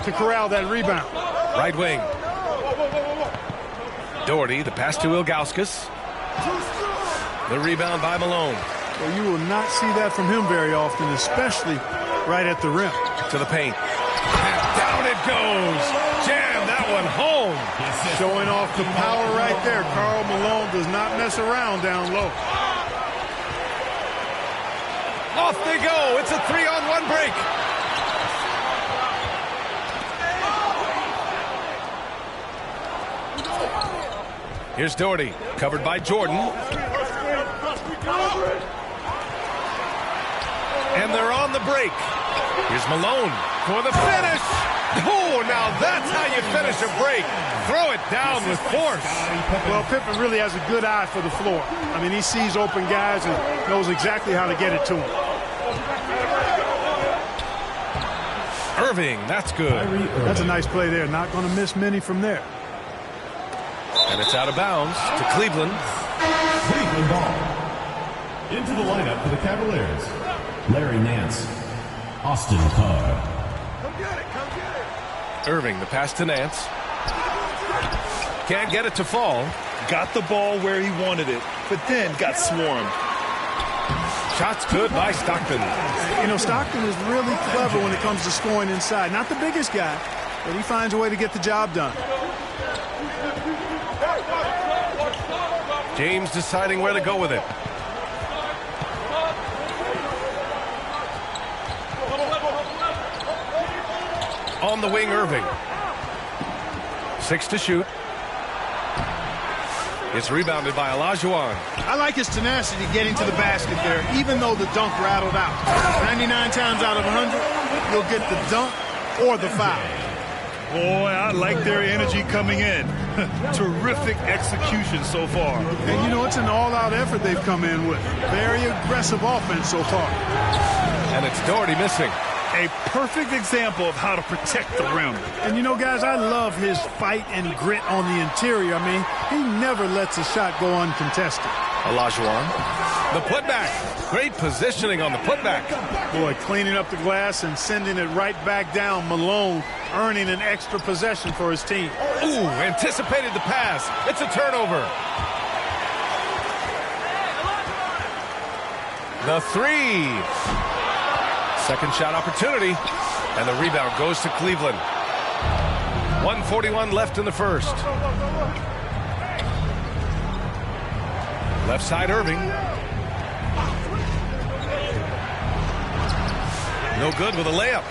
to corral that rebound. Right wing. Doherty, the pass to Ilgauskas. The rebound by Malone. Well, you will not see that from him very often, especially right at the rim. To the paint. And down it goes. Jam that one home. Showing off the power right there. Karl Malone does not mess around down low. Off they go. It's a 3-on-1 break. Here's Doherty, covered by Jordan. And they're on the break. Here's Malone for the finish. Oh, now that's how you finish a break. Throw it down with force. Well, Pippen really has a good eye for the floor. I mean, he sees open guys and knows exactly how to get it to them. Irving, that's good. That's a nice play there. Not going to miss many from there. And it's out of bounds to Cleveland. Cleveland ball. Into the lineup for the Cavaliers. Larry Nance. Austin Carr. Irving, the pass to Nance. Can't get it to fall. Got the ball where he wanted it, but then got swarmed. Shots good by Stockton. You know, Stockton is really clever when it comes to scoring inside. Not the biggest guy, but he finds a way to get the job done. James deciding where to go with it. On the wing, Irving. 6 to shoot. It's rebounded by Olajuwon. I like his tenacity getting to the basket there, even though the dunk rattled out. 99 times out of 100, you'll get the dunk or the foul. Boy, I like their energy coming in. Terrific execution so far. And, you know, it's an all-out effort they've come in with. Very aggressive offense so far. And it's Doherty missing. A perfect example of how to protect the rim. And, you know, guys, I love his fight and grit on the interior. I mean, he never lets a shot go uncontested. Olajuwon. The putback. Great positioning on the putback. Boy, cleaning up the glass and sending it right back down. Malone earning an extra possession for his team. Ooh, anticipated the pass. It's a turnover. The three. Second shot opportunity. And the rebound goes to Cleveland. 1:41 left in the first. Left side, Irving. No good with a layup.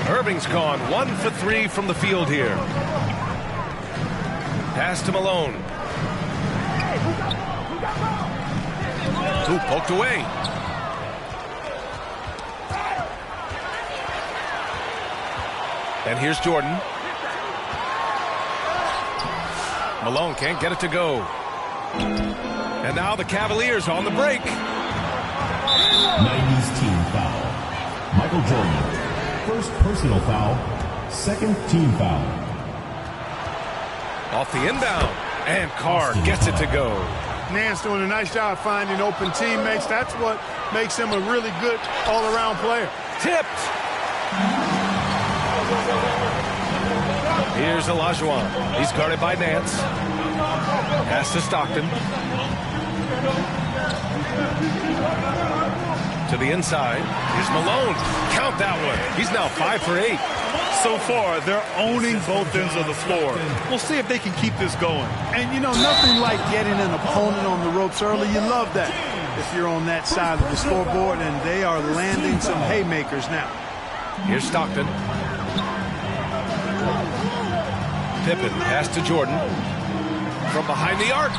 Irving's gone 1 for 3 from the field here. Pass to Malone. Ooh, poked away. And here's Jordan. Malone can't get it to go. And now the Cavaliers on the break. 90s team foul. Michael Jordan, first personal foul, second team foul. Off the inbound. And Carr gets it to go. Nance doing a nice job finding open teammates. That's what makes him a really good all-around player. Tipped. Here's Olajuwon. He's guarded by Nance. Pass to Stockton. To the inside. Here's Malone. Count that one. He's now 5 for 8. So far, they're owning both ends of the floor. We'll see if they can keep this going. And, you know, nothing like getting an opponent on the ropes early. You love that if you're on that side of the scoreboard, and they are landing some haymakers now. Here's Stockton. Pippen, pass to Jordan. From behind the arc.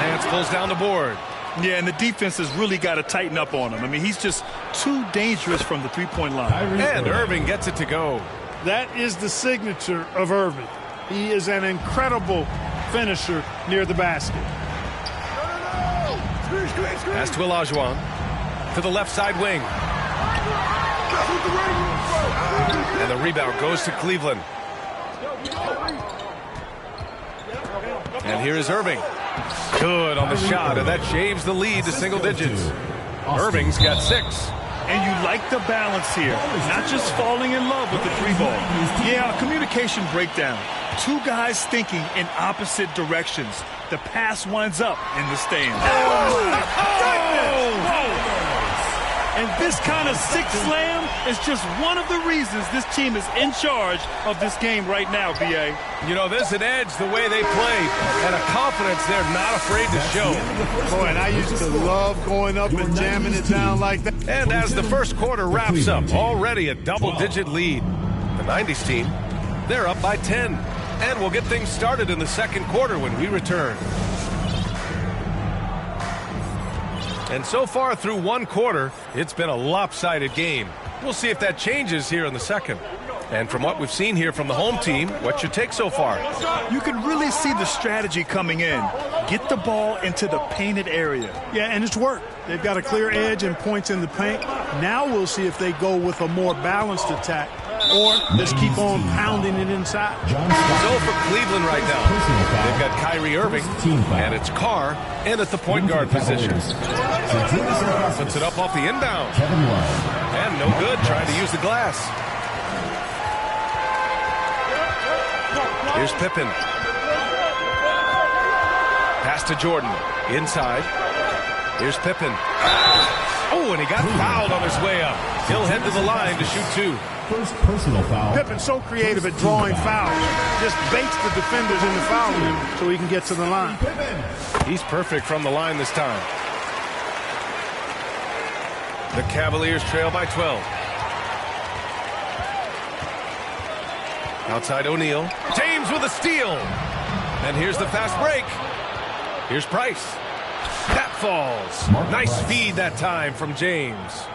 Nance pulls down the board. Yeah, and the defense has really got to tighten up on him. I mean, he's just too dangerous from the three-point line. And Irving gets it to go. That is the signature of Irving. He is an incredible finisher near the basket. Pass to Olajuwon. To the left side wing. And the rebound goes to Cleveland. And here is Irving. Good on the shot, and that shaves the lead to single digits. Irving's got 6. And you like the balance here. Not just falling in love with the 3-ball. Yeah, communication breakdown. Two guys thinking in opposite directions. The pass winds up in the stands. And this kind of six slam is just one of the reasons this team is in charge of this game right now, B.A. You know, there's an edge the way they play and a confidence they're not afraid to show. Boy, and I used to love going up and jamming it down like that. And as the first quarter wraps up, already a double-digit lead. The 90s team, they're up by 10. And we'll get things started in the second quarter when we return. And so far through one quarter, it's been a lopsided game. We'll see if that changes here in the second. And from what we've seen here from the home team, what's your take so far? You can really see the strategy coming in. Get the ball into the painted area. Yeah, and it's worked. They've got a clear edge and points in the paint. Now we'll see if they go with a more balanced attack or just keep on pounding it inside. So for Cleveland right now, they've got Kyrie Irving, and it's Carr in at the point guard position. Puts it up off the inbound. And no good, trying to use the glass. Here's Pippen. Pass to Jordan. Inside. Here's Pippen. Oh, and he got fouled on his way up. He'll head to the line to shoot 2. First personal foul. Pippen's so creative at drawing fouls. Just baits the defenders in the foul line so he can get to the line. He's perfect from the line this time. The Cavaliers trail by 12. Outside O'Neal. James with a steal. And here's the fast break. Here's Price. That falls. Nice feed that time from James.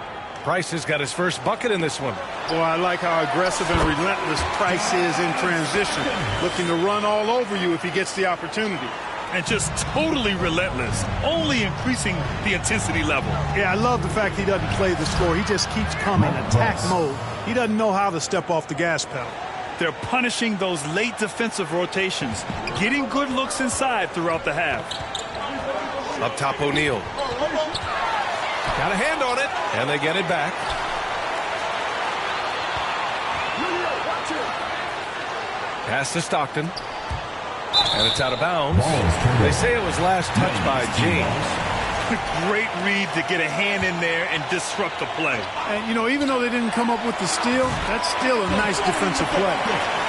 Price has got his first bucket in this one. Boy, I like how aggressive and relentless Price is in transition. Looking to run all over you if he gets the opportunity. And just totally relentless, only increasing the intensity level. Yeah, I love the fact he doesn't play the score. He just keeps coming, attack mode. He doesn't know how to step off the gas pedal. They're punishing those late defensive rotations, getting good looks inside throughout the half. Up top, O'Neal. Got a hand on it, and they get it back. Pass to Stockton. And it's out of bounds. They say it was last touched by James. Great read to get a hand in there and disrupt the play. And, you know, even though they didn't come up with the steal, that's still a nice defensive play.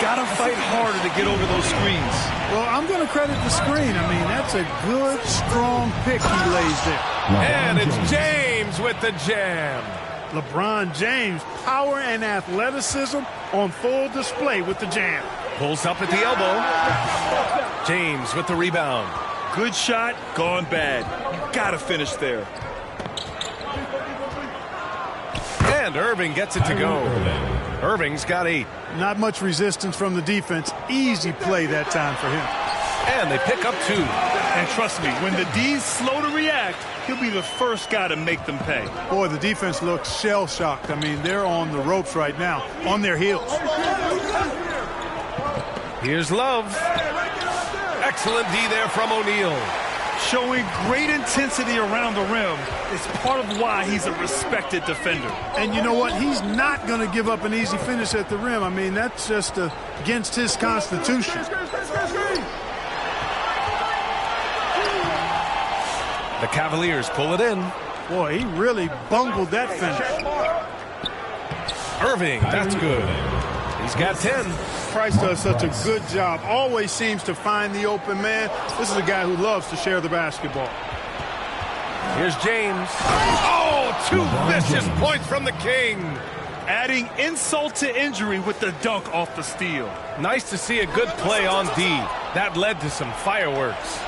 Got to fight harder to get over those screens. Well, I'm going to credit the screen. I mean, that's a good, strong pick he lays there. And it's James with the jam. LeBron James, power and athleticism on full display with the jam. Pulls up at the elbow. James with the rebound. Good shot, gone bad. You got to finish there. And Irving gets it to go. Irving's got 8. Not much resistance from the defense. Easy play that time for him. And they pick up 2. And trust me, when the D's slow to react, he'll be the first guy to make them pay. Boy, the defense looks shell-shocked. I mean, they're on the ropes right now, on their heels. Here's Love. Excellent D there from O'Neal. Showing great intensity around the rim is part of why he's a respected defender. And you know what? He's not going to give up an easy finish at the rim. I mean, that's just against his constitution. The Cavaliers pull it in. Boy, he really bungled that finish. Irving, that's good. He's got 10. Price does such a good job. Always seems to find the open man. This is a guy who loves to share the basketball. Here's James. Oh, 2 vicious points from the King. Adding insult to injury with the dunk off the steal. Nice to see a good play on D. That led to some fireworks.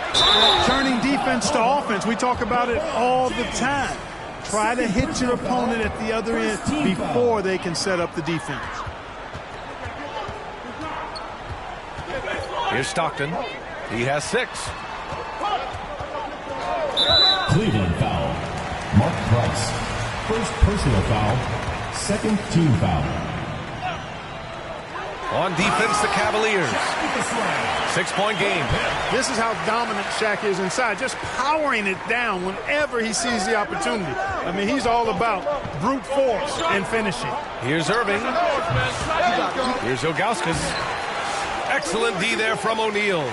Turning defense to offense. We talk about it all the time. Try to hit your opponent at the other end before they can set up the defense. Here's Stockton. He has 6. Cleveland foul. Mark Price. First personal foul. Second team foul. On defense, the Cavaliers. 6-point game. This is how dominant Shaq is inside, just powering it down whenever he sees the opportunity. I mean, he's all about brute force and finishing. Here's Irving. Here's Ilgauskas. Excellent D there from O'Neal.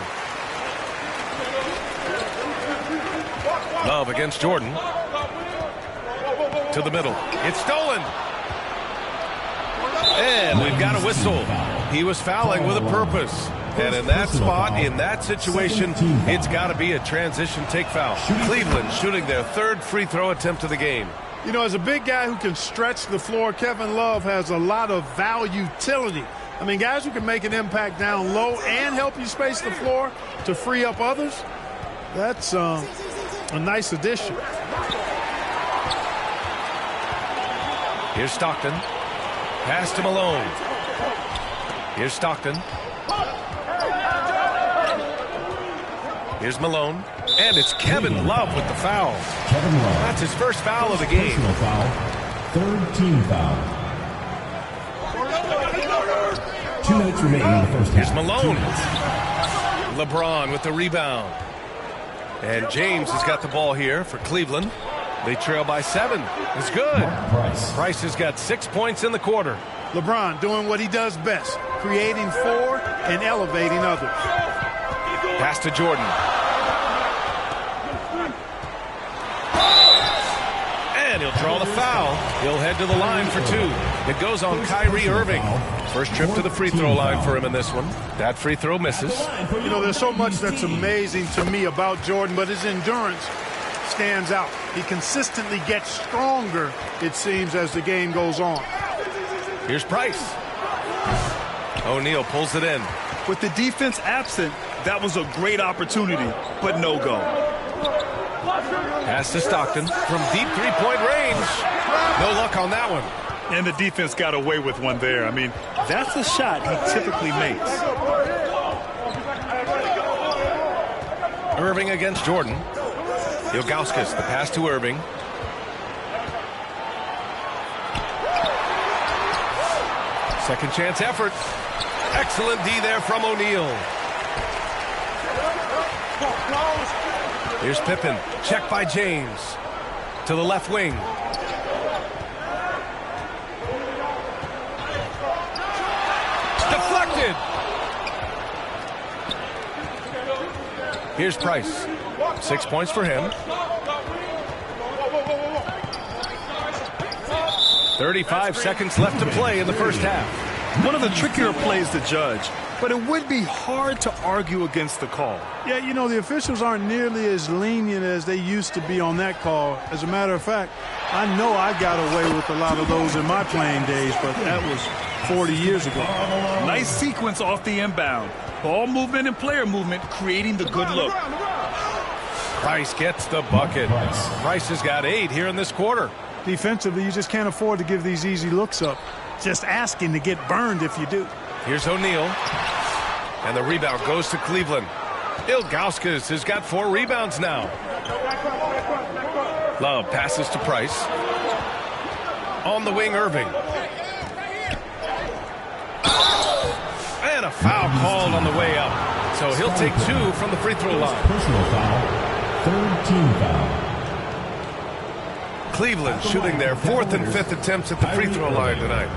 Love against Jordan. To the middle. It's stolen. And we've got a whistle. He was fouling with a purpose. And in that spot, in that situation, it's got to be a transition take foul. Cleveland shooting their 3rd free throw attempt of the game. You know, as a big guy who can stretch the floor, Kevin Love has a lot of value-utility. I mean, guys who can make an impact down low and help you space the floor to free up others, that's a nice addition. Here's Stockton. Pass to Malone. Here's Stockton. Here's Malone. And it's Kevin Love with the foul. Kevin Love. That's his first foul of the game. Personal foul. 3rd team foul. 2 minutes remaining in the first half. Here's Malone. LeBron with the rebound. And James has got the ball here for Cleveland. They trail by 7. It's good. Price has got 6 points in the quarter. LeBron doing what he does best, creating for and elevating others. Pass to Jordan. And he'll draw the foul. He'll head to the line for 2. It goes on Kyrie Irving. First trip to the free throw line for him in this one. That free throw misses. You know, there's so much that's amazing to me about Jordan, but his endurance stands out. He consistently gets stronger, it seems, as the game goes on. Here's Price. O'Neal pulls it in. With the defense absent, that was a great opportunity, but no go. Pass to Stockton from deep 3-point range. No luck on that one. And the defense got away with one there. I mean, that's a shot he typically makes. Irving against Jordan. Ilgauskas, the pass to Irving. Second chance effort. Excellent D there from O'Neal. Here's Pippen. Check by James. To the left wing. Deflected. Here's Price. 6 points for him. 35 seconds left to play in the first half. One of the trickier plays to judge, but it would be hard to argue against the call. Yeah, you know, the officials aren't nearly as lenient as they used to be on that call. As a matter of fact, I know I got away with a lot of those in my playing days, but that was 40 years ago. Nice sequence off the inbound. Ball movement and player movement creating the good look. Price gets the bucket. Price has got 8 here in this quarter. Defensively, you just can't afford to give these easy looks up. Just asking to get burned if you do. Here's O'Neal. And the rebound goes to Cleveland. Ilgauskas has got 4 rebounds now. Love passes to Price. On the wing, Irving. And a foul called on the way up. So he'll take 2 from the free throw line. Personal foul. 3rd team foul. Cleveland shooting their 4th and 5th attempts at the free throw line tonight.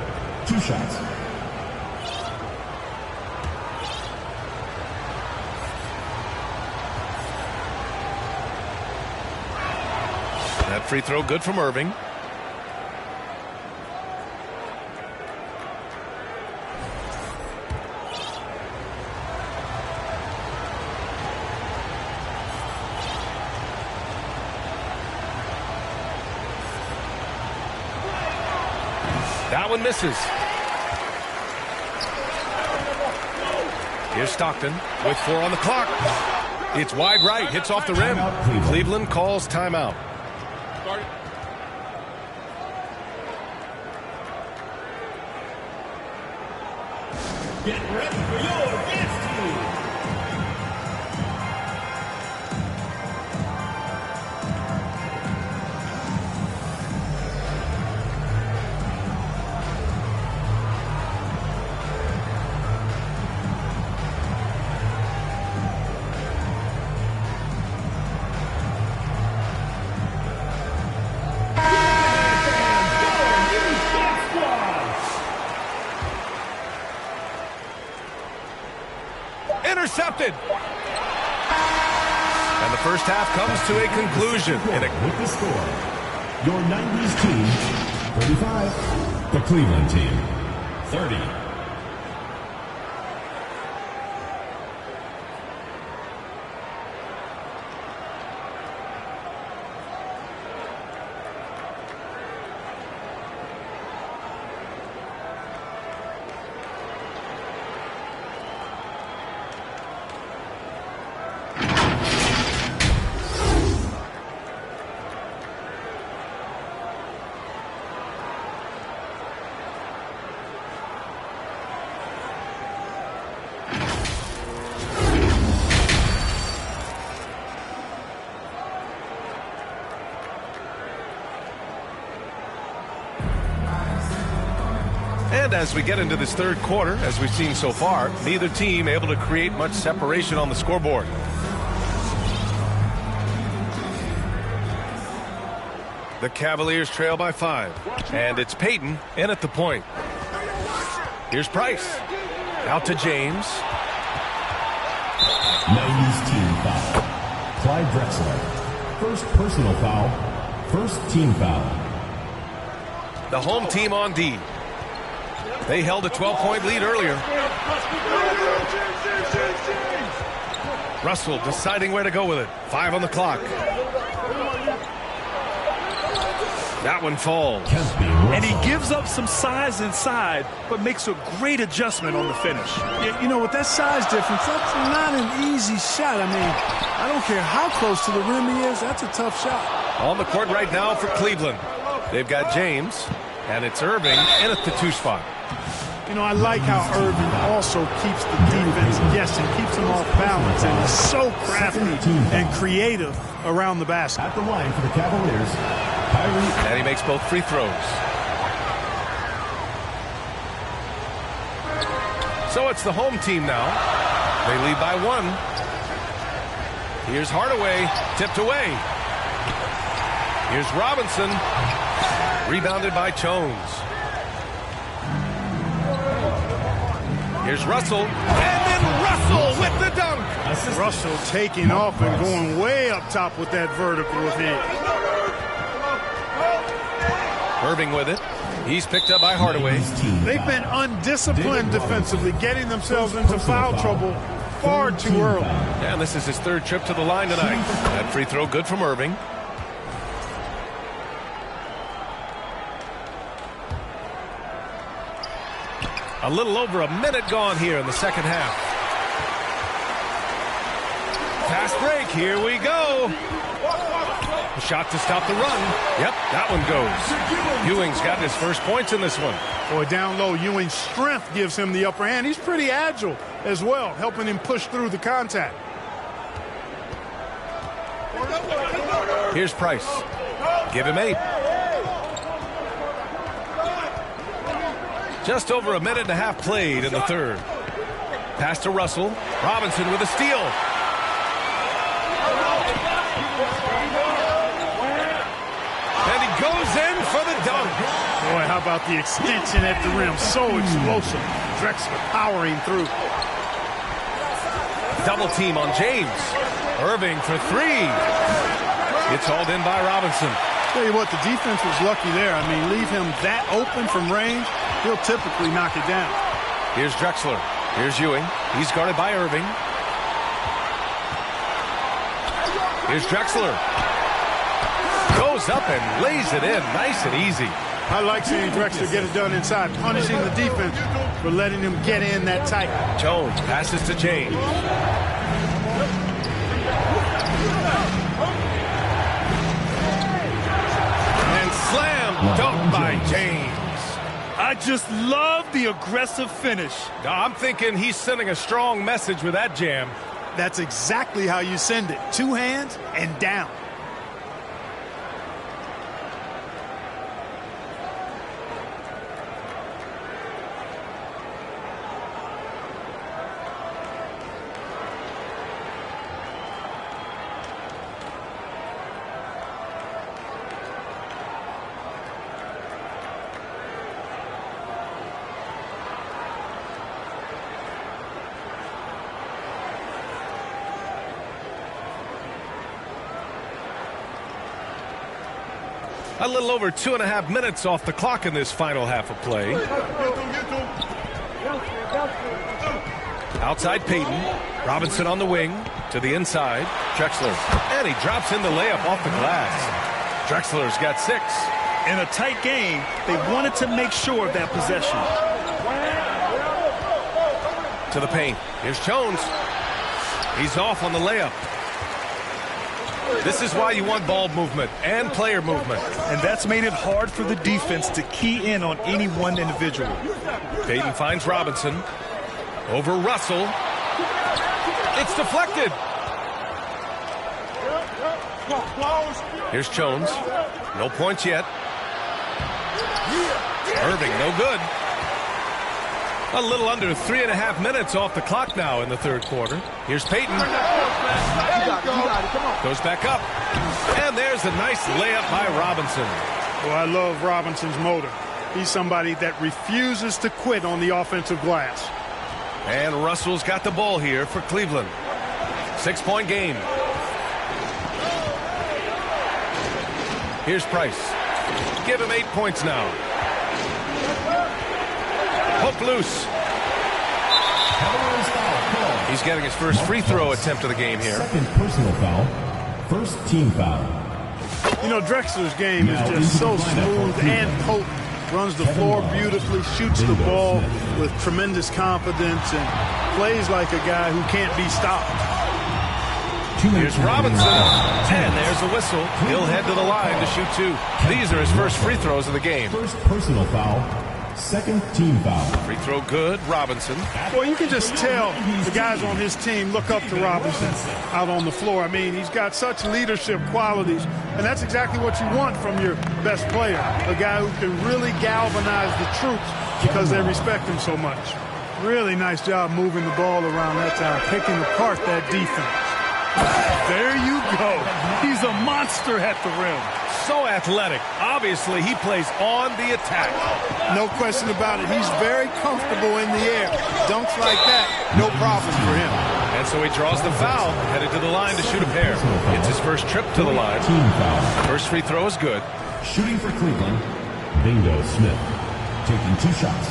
2 shots. That free throw good from Irving. That one misses. Here's Stockton with 4 on the clock. It's wide right, hits off the rim. Cleveland calls timeout. Get ready for your dance team. Intercepted. And the first half comes to a conclusion. With the score, your 90s team, 35. The Cleveland team, 30. And as we get into this third quarter, as we've seen so far, neither team able to create much separation on the scoreboard. The Cavaliers trail by 5. And it's Payton in at the point. Here's Price. Out to James. 90s team foul. Clyde Drexler. First personal foul. First team foul. The home team on D. They held a 12-point lead earlier. Russell deciding where to go with it. 5 on the clock. That one falls. And he gives up some size inside, but makes a great adjustment on the finish. You know, with that size difference, that's not an easy shot. I mean, I don't care how close to the rim he is. That's a tough shot. On the court right now for Cleveland. They've got James, and it's Irving in at the 2 spot. You know, I like how Irving also keeps the defense guessing, keeps them off balance, and is so crafty and creative around the basket. At the line for the Cavaliers, Kyrie. And he makes both free throws. So it's the home team now. They lead by 1. Here's Hardaway, tipped away. Here's Robinson, rebounded by Jones. Here's Russell, and then Russell with the dunk. Russell taking off and going way up top with that vertical with him. Irving with it. He's picked up by Hardaway. They've been undisciplined defensively, getting themselves into foul trouble far too early. And this is his 3rd trip to the line tonight. That free throw good from Irving. A little over a minute gone here in the second half. Fast break, here we go. A shot to stop the run. Yep, that one goes. Ewing's got his first points in this one. Boy, down low, Ewing's strength gives him the upper hand. He's pretty agile as well, helping him push through the contact. Here's Price. Give him 8. Just over a minute and a half played in the third. Pass to Russell. Robinson with a steal. And he goes in for the dunk. Boy, how about the extension at the rim? So explosive. Drexler powering through. Double team on James. Irving for 3. It's hauled in by Robinson. Tell you what, the defense was lucky there. I mean, leave him that open from range, he'll typically knock it down. Here's Drexler. Here's Ewing. He's guarded by Irving. Here's Drexler. Goes up and lays it in nice and easy. I like seeing Drexler get it done inside, punishing the defense for letting him get in that tight. Jones passes to James. And slam dunk by James. I just love the aggressive finish. I'm thinking he's sending a strong message with that jam. That's exactly how you send it. 2 hands and down. A little over 2.5 minutes off the clock in this final half of play. Outside Payton. Robinson on the wing. To the inside. Drexler. And he drops in the layup off the glass. Drexler's got 6. In a tight game, they wanted to make sure of that possession. To the paint. Here's Jones. He's off on the layup. This is why you want ball movement and player movement. And that's made it hard for the defense to key in on any one individual. Payton finds Robinson. Over Russell. It's deflected. Here's Jones. No points yet. Irving, no good. A little under 3.5 minutes off the clock now in the third quarter. Here's Payton. Goes back up. And there's a nice layup by Robinson. Well, I love Robinson's motor. He's somebody that refuses to quit on the offensive glass. And Russell's got the ball here for Cleveland. 6-point game. Here's Price. Give him 8 points now. Hook loose. He's getting his first free throw attempt of the game here. Second personal foul. First team foul. You know, Drexler's game is just so smooth and potent. Runs the floor beautifully, shoots the ball with tremendous confidence, and plays like a guy who can't be stopped. Here's Robinson, and there's a whistle. He'll head to the line to shoot 2. These are his first free throws of the game. First personal foul. Second team foul. Free throw good, Robinson. Well, you can just tell the guys on his team look up to Robinson out on the floor. I mean, he's got such leadership qualities, and that's exactly what you want from your best player, a guy who can really galvanize the troops because they respect him so much. Really nice job moving the ball around that time, picking apart that defense. There you go. He's a monster at the rim. So athletic. Obviously, he plays on the attack. No question about it. He's very comfortable in the air. Dunks like that, no problem for him. And so he draws the foul, headed to the line to shoot a pair. It's his first trip to the line. Team foul. First free throw is good. Shooting for Cleveland, Bingo Smith. Taking 2 shots.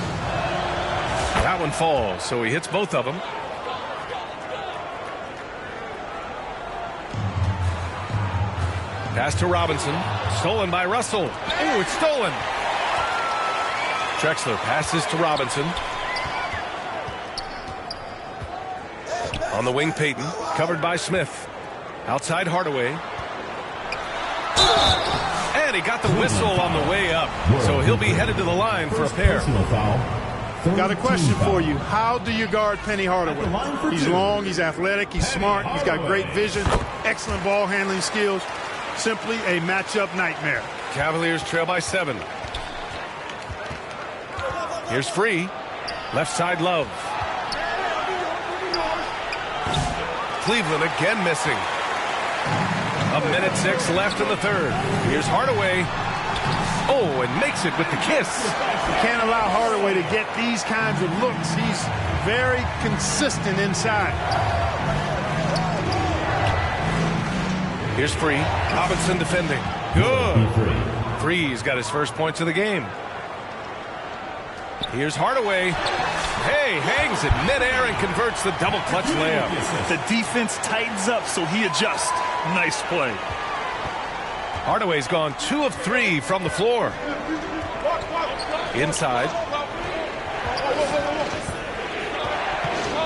That one falls, so he hits both of them. Pass to Robinson. Stolen by Russell. Oh, it's stolen. Drexler passes to Robinson. On the wing, Payton. Covered by Smith. Outside Hardaway. And he got the whistle on the way up. So he'll be headed to the line for a pair. Got a question for you. How do you guard Penny Hardaway? He's long, he's athletic, he's smart, he's got great vision, excellent ball handling skills. Simply a matchup nightmare. Cavaliers trail by 7. Here's Free. Left side Love. Cleveland again missing. 1:06 left in the third. Here's Hardaway. Oh, and makes it with the kiss. You can't allow Hardaway to get these kinds of looks. He's very consistent inside. Here's Free. Robinson defending. Good. Free's got his first points of the game. Here's Hardaway. Hey, hangs it midair and converts the double clutch layup. The defense tightens up, so he adjusts. Nice play. Hardaway's gone 2 of 3 from the floor. Inside.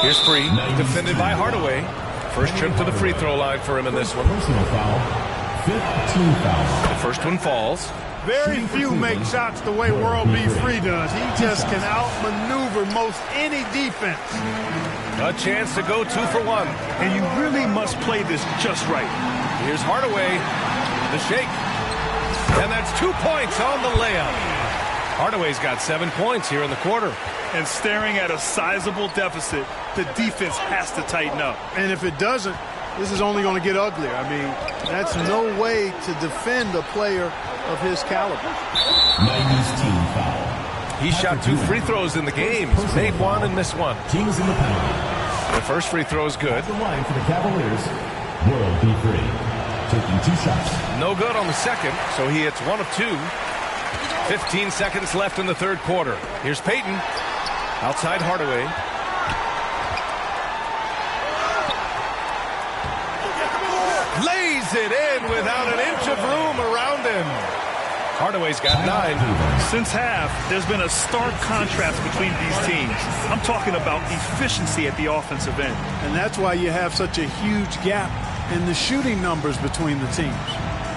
Here's Free, defended by Hardaway. First trip to the free throw line for him in this one. Personal foul. 15 foul. The first one falls. Very few make shots the way World B. Free does. He just can outmaneuver most any defense. A chance to go 2 for 1. And you really must play this just right. Here's Hardaway. The shake. And that's 2 points on the layup. Hardaway's got 7 points here in the quarter. And staring at a sizable deficit, the defense has to tighten up. And if it doesn't, this is only going to get uglier. I mean, that's no way to defend a player of his caliber. 90s team foul. He shot 2 free throws in the game. He's made 1 and missed 1. Kings in the penalty. The first free throw is good. The line for the Cavaliers. World B. Free. Taking 2 shots. No good on the second, so he hits 1 of 2. 15 seconds left in the third quarter. Here's Payton. Outside Hardaway. Lays it in without an inch of room around him. Hardaway's got 9. Since half, there's been a stark contrast between these teams. I'm talking about efficiency at the offensive end. And that's why you have such a huge gap in the shooting numbers between the teams.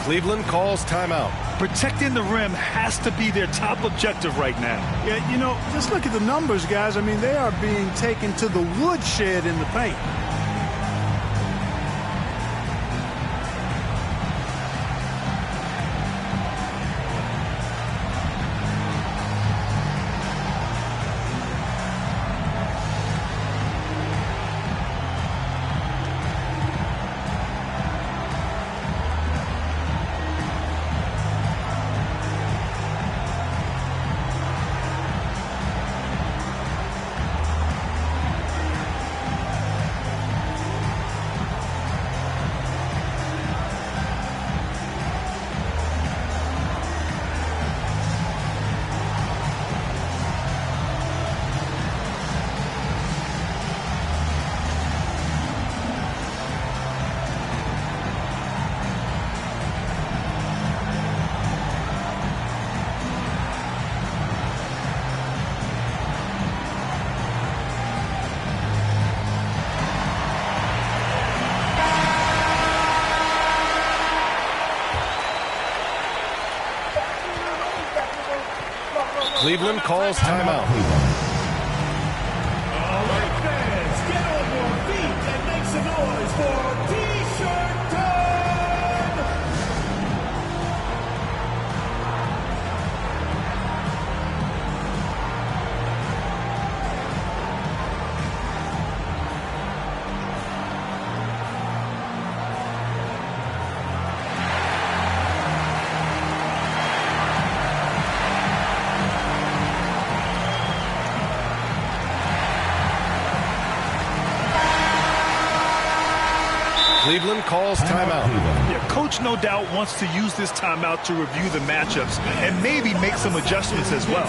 Cleveland calls timeout. Protecting the rim has to be their top objective right now. Yeah, you know, just look at the numbers, guys. I mean, they are being taken to the woodshed in the paint. Cleveland calls timeout. All right, fans, get on your feet and make some noise for T-shirt time! Cleveland calls timeout. Yeah, coach no doubt wants to use this timeout to review the matchups and maybe make some adjustments as well.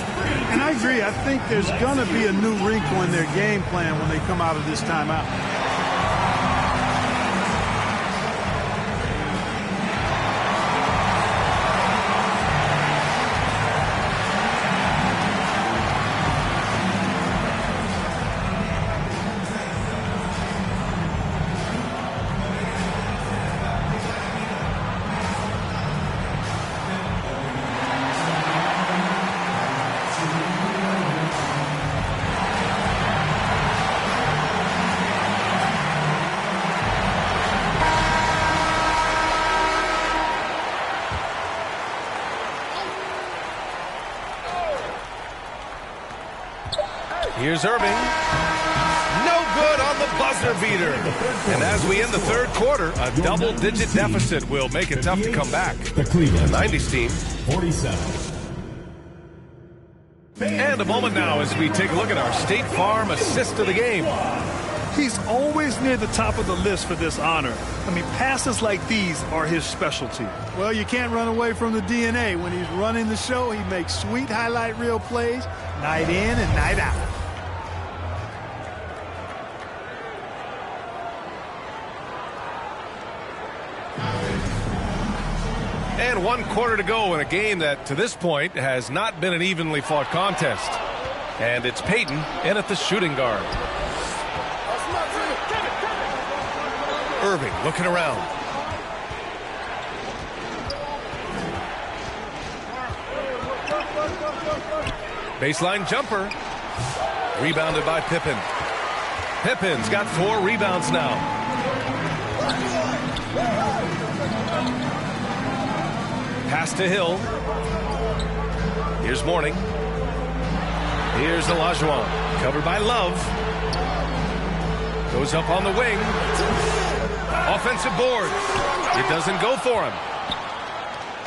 And I agree. I think there's going to be a new wrinkle in their game plan when they come out of this timeout. Here's Irving. No good on the buzzer beater. And as we end the third quarter, a double-digit deficit will make it tough to come back. The Cleveland 90s team. 47. And a moment now as we take a look at our State Farm assist of the game. He's always near the top of the list for this honor. I mean, passes like these are his specialty. Well, you can't run away from the DNA. When he's running the show, he makes sweet highlight reel plays night in and night out. And 1 quarter to go in a game that, to this point, has not been an evenly fought contest. And it's Payton in at the shooting guard. Irving looking around. Baseline jumper. Rebounded by Pippen. Pippen's got 4 rebounds now. Pass to Hill. Here's Mourning. Here's Olajuwon. Covered by Love. Goes up on the wing. Offensive board. It doesn't go for him.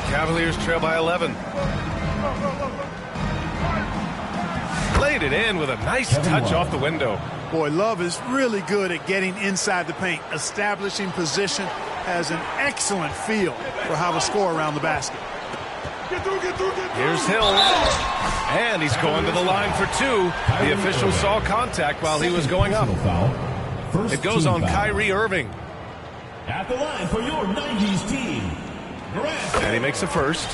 Cavaliers trail by 11. Laid it in with a nice touch off the window. Boy, Love is really good at getting inside the paint, establishing position, has an excellent feel for how to score around the basket. Here's Hill. And he's going to the line for 2. The official saw contact while he was going up. It goes on Kyrie Irving. At the line for your 90s team, Grant. And he makes the first.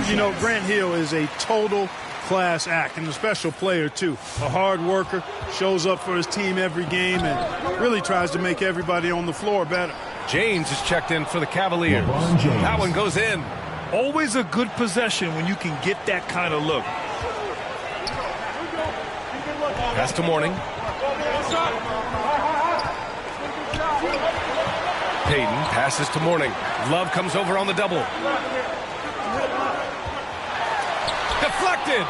You know, Grant Hill is a total class act and a special player, too. A hard worker, shows up for his team every game, and really tries to make everybody on the floor better. James is checked in for the Cavaliers. That one goes in. Always a good possession when you can get that kind of look. Pass to Mourning. Payton passes to Mourning. Love comes over on the double. Deflected.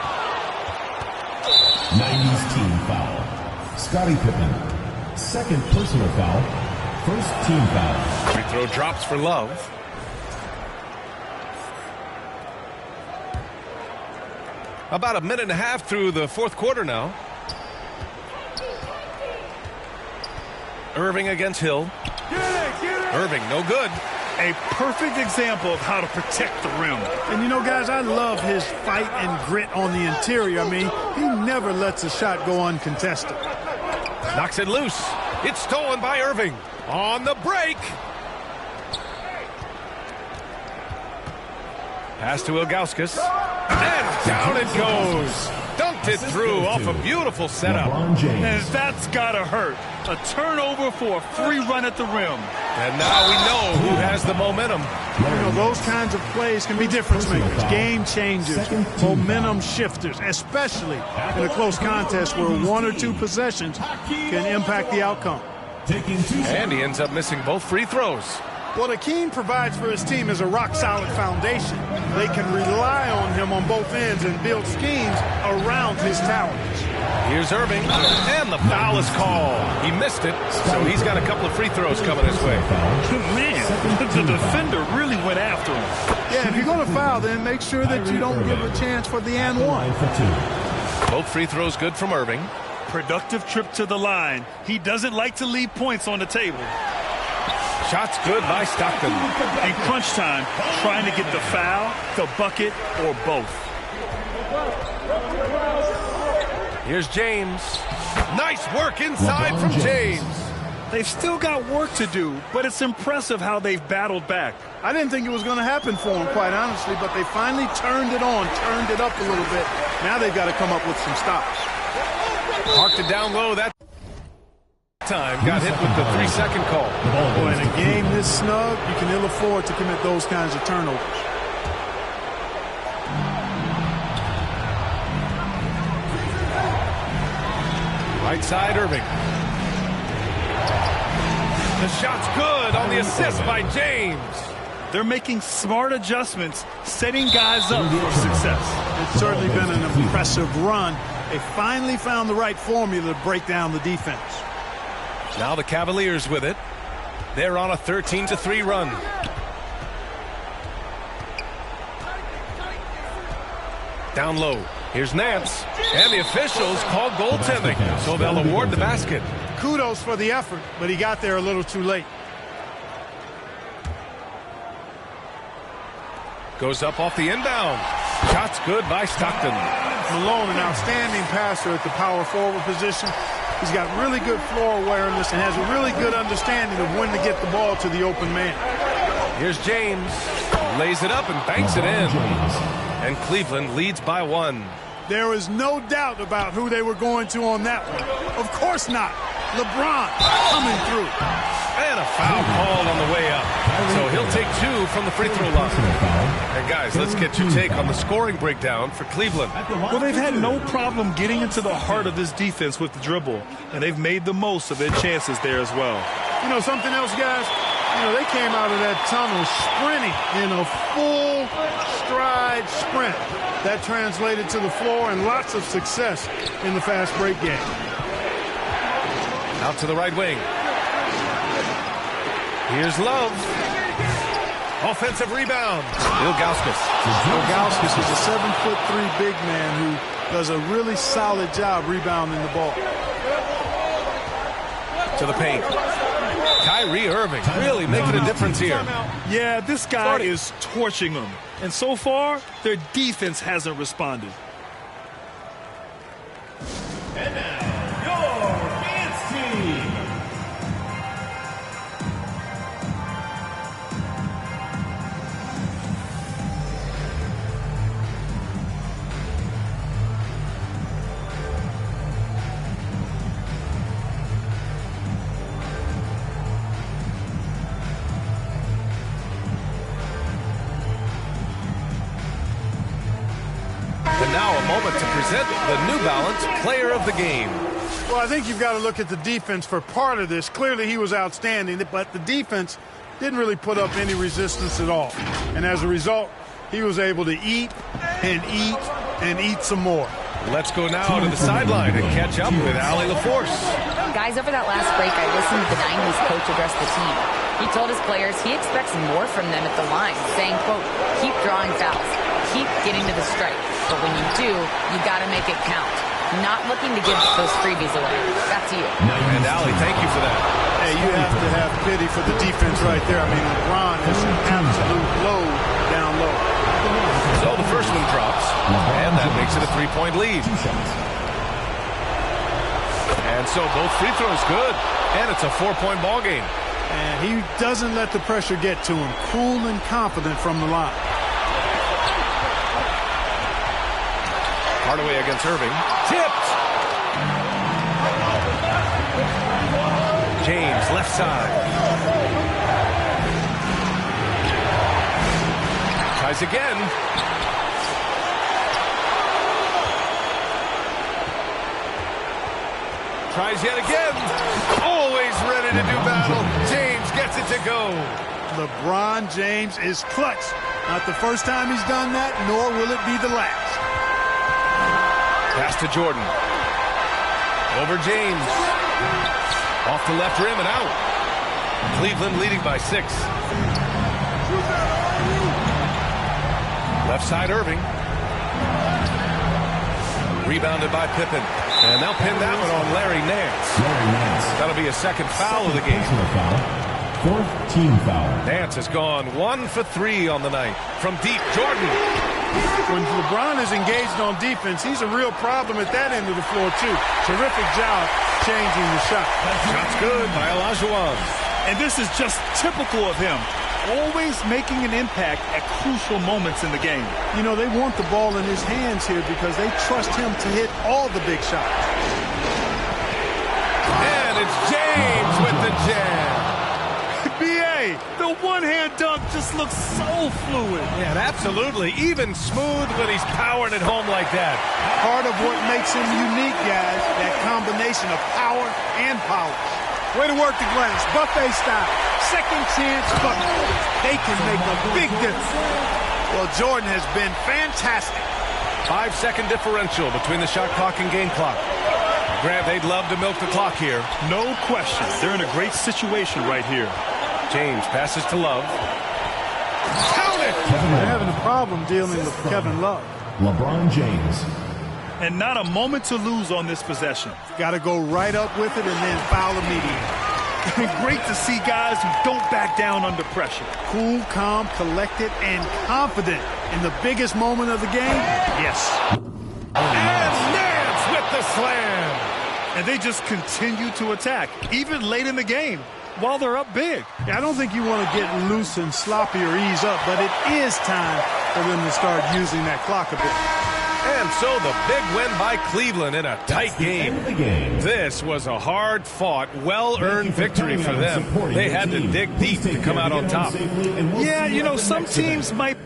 90s team foul. Scottie Pippen. Second personal foul. First team foul. Free throw drops for Love. About a minute and a half through the fourth quarter now. Irving against Hill. Irving, no good. A perfect example of how to protect the rim. And you know, guys, I love his fight and grit on the interior. I mean, he never lets a shot go uncontested. Knocks it loose. It's stolen by Irving. On the break. Pass to Ilgauskas. And down it goes. Dunked it through off a beautiful setup. And that's gotta hurt. A turnover for a free run at the rim. And now we know who has the momentum. You know, those kinds of plays can be difference makers, game changers, momentum shifters, especially in a close contest where 1 or 2 possessions can impact the outcome. And he ends up missing both free throws. What Akeem provides for his team is a rock-solid foundation. They can rely on him on both ends and build schemes around his talents. Here's Irving, and the foul is called. He missed it, so he's got a couple of free throws coming his way. Man, the defender really went after him. Yeah, if you're going to foul, then make sure that you don't give a chance for the and one. Both free throws good from Irving. Productive trip to the line. He doesn't like to leave points on the table. Shots good by Stockton. In crunch time, trying to get the foul, the bucket, or both. Here's James. Nice work inside from James. They've still got work to do, but it's impressive how they've battled back. I didn't think it was going to happen for them, quite honestly, but they finally turned it on, turned it up a little bit. Now they've got to come up with some stops. Parked it down low that time. Got hit with the 3-second call. Boy, in a game this snug, you can ill afford to commit those kinds of turnovers. Right side, Irving. The shot's good on the assist by James. They're making smart adjustments, setting guys up for success. It's certainly been an impressive run, They finally found the right formula to break down the defense. Now the Cavaliers with it. They're on a 13-3 run. Down low. Here's Nance. And the officials call goaltending, so they'll award the basket. Kudos for the effort, but he got there a little too late. Goes up off the inbound. Shot's good by Stockton. Malone, an outstanding passer at the power forward position. He's got really good floor awareness and has a really good understanding of when to get the ball to the open man. Here's James. Lays it up and banks it in. And Cleveland leads by 1. There is no doubt about who they were going to on that one. Of course not. LeBron coming through. And a foul called on the way up. So he'll take 2 from the free throw line. And guys, let's get your take on the scoring breakdown for Cleveland. Well, they've had no problem getting into the heart of this defense with the dribble, and they've made the most of their chances there as well. You know something else, guys? You know, they came out of that tunnel sprinting in a full stride sprint. That translated to the floor and lots of success in the fast break game. Out to the right wing. Here's Love. Offensive rebound. Ilgauskas. Ilgauskas is a 7'3" big man who does a really solid job rebounding the ball. To the paint. Kyrie Irving really making a difference here. Yeah, this guy is torching them. And so far, their defense hasn't responded. And now, your dance team. And now a moment to present the New Balance Player of the Game. Well, I think you've got to look at the defense for part of this. Clearly, he was outstanding, but the defense didn't really put up any resistance at all. And as a result, he was able to eat and eat and eat some more. Let's go now to the sideline and catch up with Allie LaForce. Guys, over that last break, I listened to the 90s coach address the team. He told his players he expects more from them at the line, saying, quote, keep drawing fouls, keep getting to the stripe. But when you do, you got to make it count. Not looking to give those freebies away. Back to you. And Allie, thank you for that. Hey, you have to have pity for the defense right there. I mean, LeBron is an absolute load down low. So the first one drops, and that makes it a 3-point lead. And so both free throws good, and it's a 4-point ball game. And he doesn't let the pressure get to him. Cool and confident from the line. Hardaway against Irving. Tipped. James, left side. Tries again. Tries yet again. Always ready to do battle. James gets it to go. LeBron James is clutch. Not the first time he's done that, nor will it be the last. Pass to Jordan. Over James. Off the left rim and out. Cleveland leading by 6. Left side Irving. Rebounded by Pippen. And they'll pin that one on Larry Nance. That'll be a second foul of the game. 4th team foul. Nance has gone 1 for 3 on the night. From deep, Jordan. When LeBron is engaged on defense, he's a real problem at that end of the floor, too. Terrific job changing the shot. Shot's good by Olajuwon. And this is just typical of him. Always making an impact at crucial moments in the game. You know, they want the ball in his hands here because they trust him to hit all the big shots. And it's James with the jam. B.A., the one-hand dunk just looks so fluid. Yeah, absolutely. Even smooth when he's powering it home like that. Part of what makes him unique, guys, that combination of power and polish. Way to work the glass, buffet style. Second chance buckets. They can make a big difference. Well, Jordan has been fantastic. 5-second differential between the shot clock and game clock. Grant, they'd love to milk the clock here. No question. They're in a great situation right here. James passes to Love. Count it! They're having a problem dealing with Kevin Love. LeBron James. And not a moment to lose on this possession. Got to go right up with it and then foul immediately. Great to see guys who don't back down under pressure. Cool, calm, collected, and confident in the biggest moment of the game. Yes. And Nance with the slam. And they just continue to attack, even late in the game, while they're up big. I don't think you want to get loose and sloppy or ease up, but it is time for them to start using that clock a bit. And so the big win by Cleveland in a tight game. This was a hard-fought, well-earned victory for them. They had to dig deep to come out on top. Yeah, you know, some teams might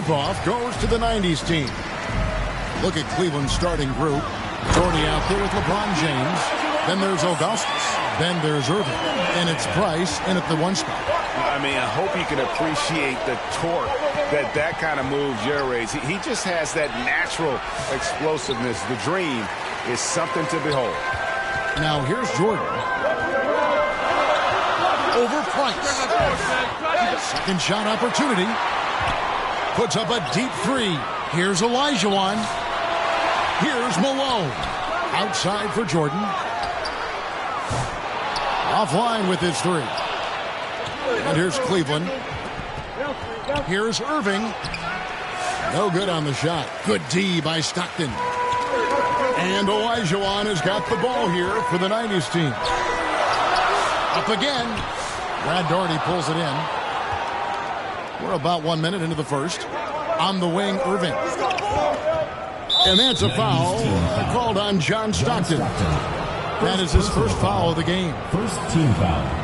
tip-off goes to the 90s team. Look at Cleveland's starting group. Jordy out there with LeBron James. Then there's Augustus. Then there's Irving. And it's Price in at the 1 spot. I mean, I hope you can appreciate the torque that kind of move generates. He just has that natural explosiveness. The dream is something to behold. Now here's Jordan. Over Price. Second shot opportunity. Puts up a deep 3. Here's Olajuwon. Here's Malone. Outside for Jordan. Offline with his 3. And here's Cleveland. Here's Irving. No good on the shot. Good D by Stockton. And Olajuwon has got the ball here for the 90s team. Up again. Brad Daugherty pulls it in. We're about 1 minute into the first. On the wing, Irving. And that's a foul called on John Stockton. That is his first foul of the game. First team foul.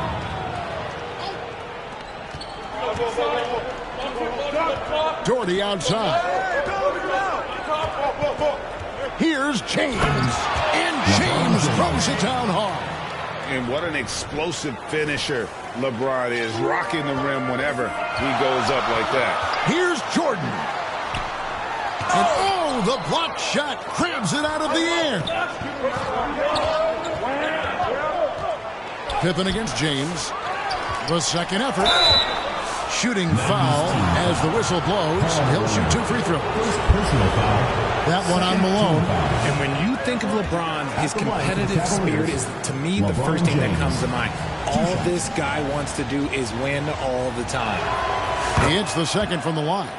Daugherty outside. Here's James. And James throws it down hard. And what an explosive finisher LeBron is, rocking the rim whenever he goes up like that. Here's Jordan. And oh, the block shot crabs it out of the air. Pippen against James. The second effort. Shooting foul as the whistle blows. He'll shoot 2 free throws. That one on Malone. And when you think of LeBron, his competitive spirit is, to me, the first thing that comes to mind. All this guy wants to do is win all the time. He hits the second from the line.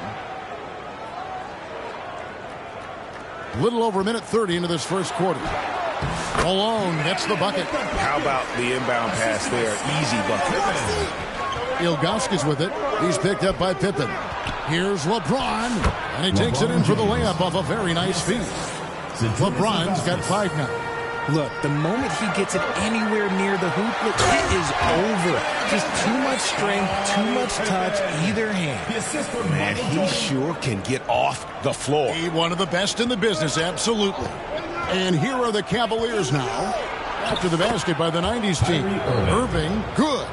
Little over a minute 30 into this first quarter. Malone gets the bucket. How about the inbound pass there? Easy bucket. Ilgauskas with it. He's picked up by Pippen. Here's LeBron. And he takes it in for the layup off a very nice feed. LeBron's got 5 now. Look, the moment he gets it anywhere near the hoop, look, it is over. Just too much strength, too much touch, either hand. Man, he sure can get off the floor. He's one of the best in the business, absolutely. And here are the Cavaliers now. After the basket by the 90s team. Irving, good.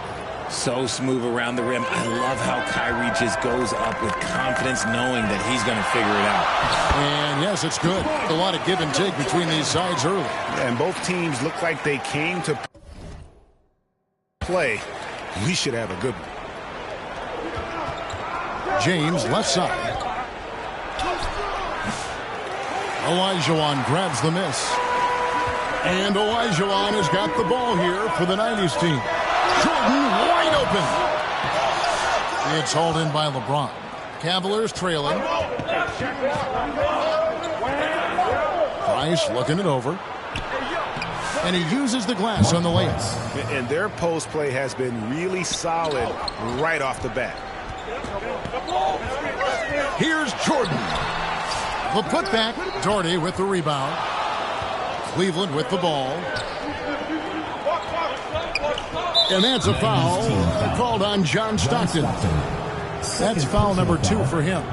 So smooth around the rim. I love how Kyrie just goes up with confidence, knowing that he's going to figure it out. And yes, it's good. A lot of give and take between these sides early. Yeah, and both teams look like they came to play. We should have a good one. James, left side. Olajuwon grabs the miss. And Olajuwon has got the ball here for the 90s team. Jordan wide open. It's hauled in by LeBron. Cavaliers trailing. Price looking it over. And he uses the glass on the layup. And their post play has been really solid right off the bat. Here's Jordan. The putback. Daugherty with the rebound. Cleveland with the ball. And that's a foul called on John Stockton. That's foul number 2 for him.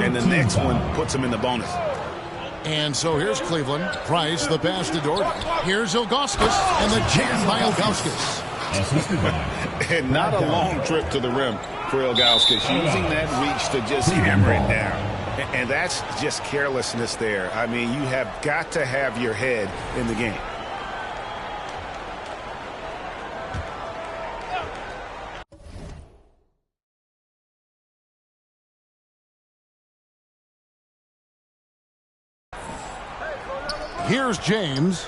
And the next one puts him in the bonus. And so here's Cleveland. Price, the pass to Daugherty. Here's Ilgauskas, and the jam by Ilgauskas. And not a long trip to the rim for Ilgauskas, using that reach to just hammer it down. And that's just carelessness there. I mean, you have got to have your head in the game. Here's James.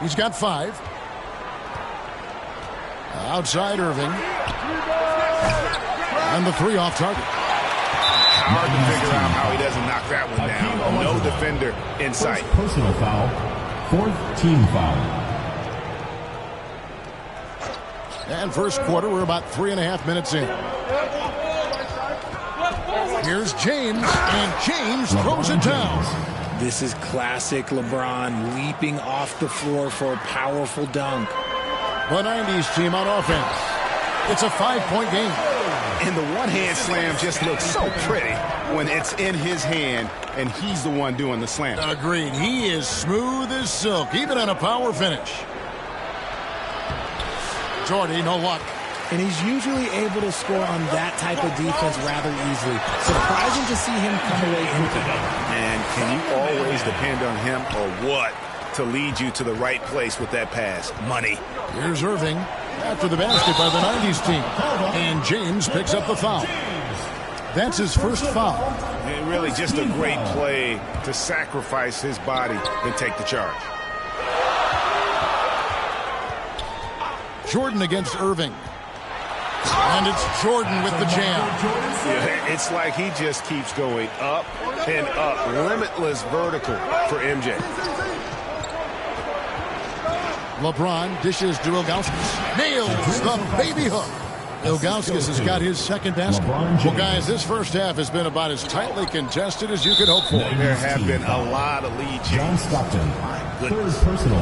He's got 5. Outside Irving. And the 3 off target. Hard to figure out how he doesn't knock that one down. No defender in sight. Personal foul. 4th team foul. And first quarter, we're about 3.5 minutes in. Here's James, and James throws it down. This is classic LeBron, leaping off the floor for a powerful dunk. The 90s team on offense. It's a 5-point game. And the one-hand slam just looks so pretty when it's in his hand and he's the one doing the slam. Agreed. He is smooth as silk, even on a power finish. Jordy, no luck. And he's usually able to score on that type of defense rather easily. Surprising to see him come away empty. And can you always depend on him or what to lead you to the right place with that pass? Money. Here's Irving after the basket by the 90s team. And James picks up the foul. That's his first foul. And really just a great play to sacrifice his body and take the charge. Jordan against Irving. And it's Jordan with the jam. Yeah, it's like he just keeps going up and up. Limitless vertical for MJ. LeBron dishes to Ilgauskas. Nails the baby hook. Ilgauskas has got his second basket. Well, guys, this first half has been about as tightly contested as you could hope for. There have been a lot of lead changes.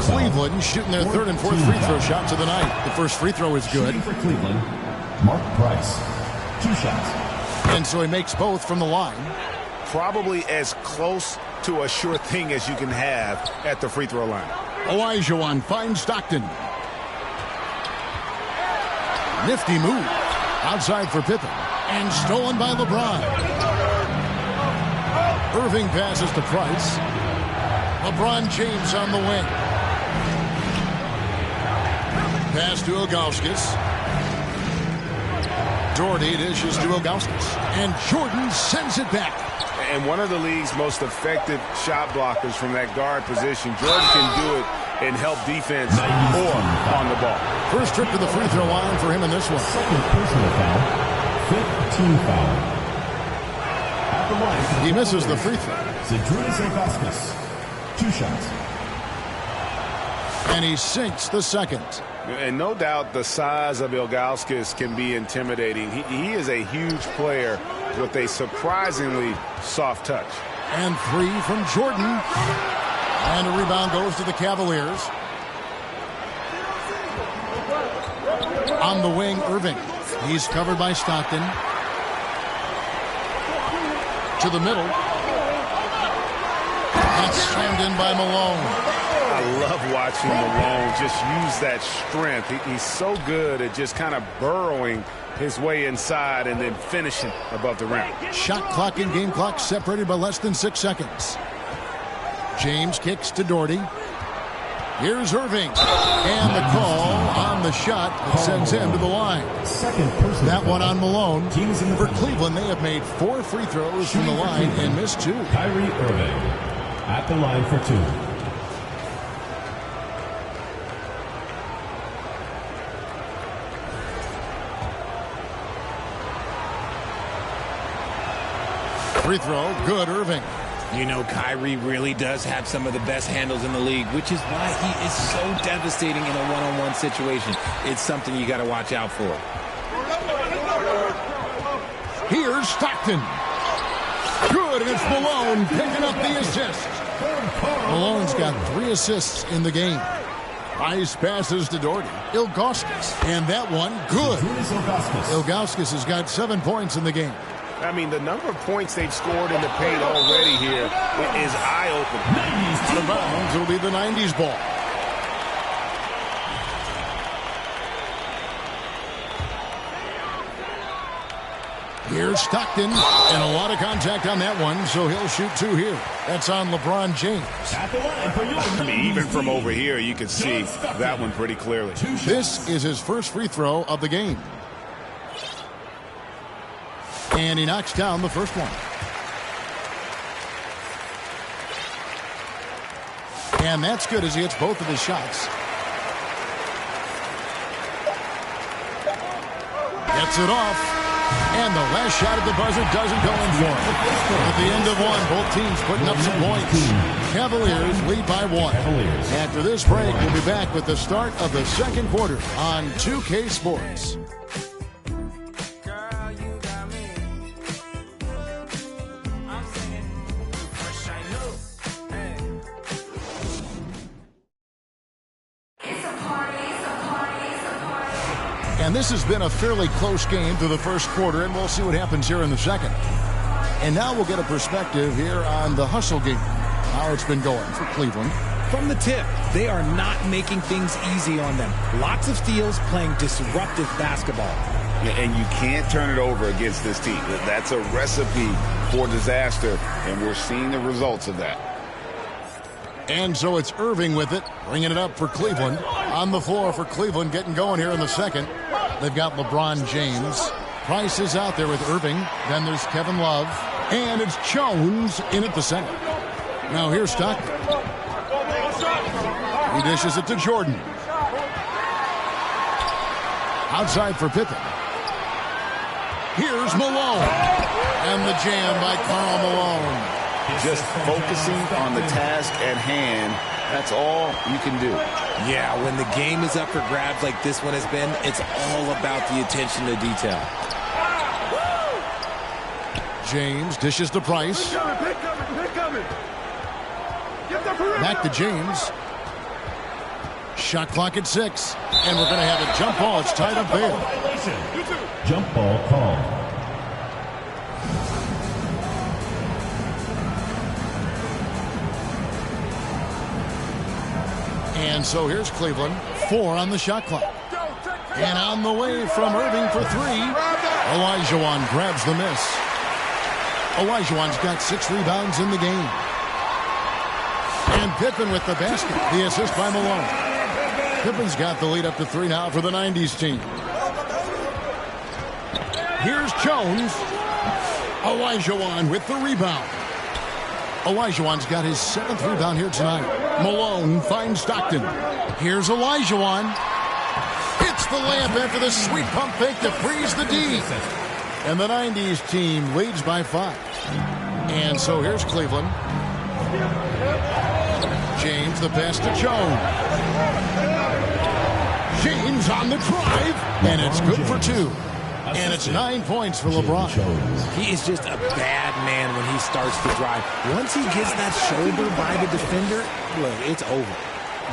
Cleveland shooting their third and fourth free throw shots of the night. The first free throw is good. For Cleveland, Mark Price. 2 shots. And so he makes both from the line. Probably as close to a sure thing as you can have at the free throw line. Olajuwon finds Stockton. Nifty move. Outside for Pippen. And stolen by LeBron. Irving passes to Price. LeBron James on the wing. Pass to Ilgauskas. Doherty dishes to Ilgauskas. And Jordan sends it back. And one of the league's most effective shot blockers from that guard position. Jordan can do it and help defense or on the ball. First trip to the free throw line for him in this one. Second personal foul. 5th team foul. At the line. He misses the free throw. Zydrunas Ilgauskas. 2 shots. And he sinks the second. And no doubt the size of Ilgauskas can be intimidating. He is a huge player with a surprisingly soft touch. And 3 from Jordan. And a rebound goes to the Cavaliers. On the wing, Irving. He's covered by Stockton. To the middle. And slammed in by Malone. I love watching Malone just use that strength. He's so good at just kind of burrowing his way inside and then finishing above the rim. Shot clock and game clock separated by less than 6 seconds. James kicks to Doherty. Here's Irving. And the call on the shot that sends him to the line. That one on Malone. For Cleveland, they have made 4 free throws from the line and missed 2. Kyrie Irving at the line for 2. Free throw, good, Irving. You know, Kyrie really does have some of the best handles in the league, which is why he is so devastating in a one-on-one situation. It's something you got to watch out for. Here's Stockton. Good, and it's Malone picking up the assist. Malone's got 3 assists in the game. Nice passes to Doherty. Ilgauskas. And that one, good. Ilgauskas has got 7 points in the game. I mean, the number of points they've scored in the paint already here is eye-opening. The bounds will be the 90s ball. Here's Stockton, and a lot of contact on that one, so he'll shoot 2 here. That's on LeBron James. I mean, even from over here, you can see that one pretty clearly. This is his first free throw of the game. And he knocks down the first one. And that's good as he hits both of his shots. Gets it off. And the last shot at the buzzer doesn't go in for him. At the end of one, both teams putting up some points. Cavaliers lead by 1. After this break, we'll be back with the start of the second quarter on 2K Sports. And And this has been a fairly close game through the first quarter, and we'll see what happens here in the second. And now we'll get a perspective here on the hustle game, how it's been going for Cleveland. From the tip, they are not making things easy on them. Lots of steals, playing disruptive basketball. Yeah, and you can't turn it over against this team. That's a recipe for disaster, and we're seeing the results of that. And so it's Irving with it, bringing it up for Cleveland. On the floor for Cleveland, getting going here in the second. They've got LeBron James. Price is out there with Irving. Then there's Kevin Love. And it's Jones in at the center. Now here's Stockton. He dishes it to Jordan. Outside for Pippen. Here's Malone. And the jam by Karl Malone. Just focusing on the task at hand, that's all you can do. Yeah, when the game is up for grabs like this one has been, it's all about the attention to detail. James dishes to Price. Back to James. Shot clock at 6. And we're going to have a jump ball. It's tied up there. Jump ball called. And so here's Cleveland. 4 on the shot clock. And on the way from Irving for 3. Olajuwon grabs the miss. Olajuwon's got 6 rebounds in the game. And Pippen with the basket. The assist by Malone. Pippen's got the lead up to 3 now for the 90s team. Here's Jones. Olajuwon with the rebound. Olajuwon's got his 7th rebound here tonight. Malone finds Stockton. Here's Olajuwon. It's the layup after the sweet pump fake to freeze the D. And the 90s team leads by 5. And so here's Cleveland. James, the pass to Jones. James on the drive. And it's good for 2. And it's 9 points for LeBron. He is just a bad man when he starts to drive. Once he gets that shoulder by the defender, look, it's over.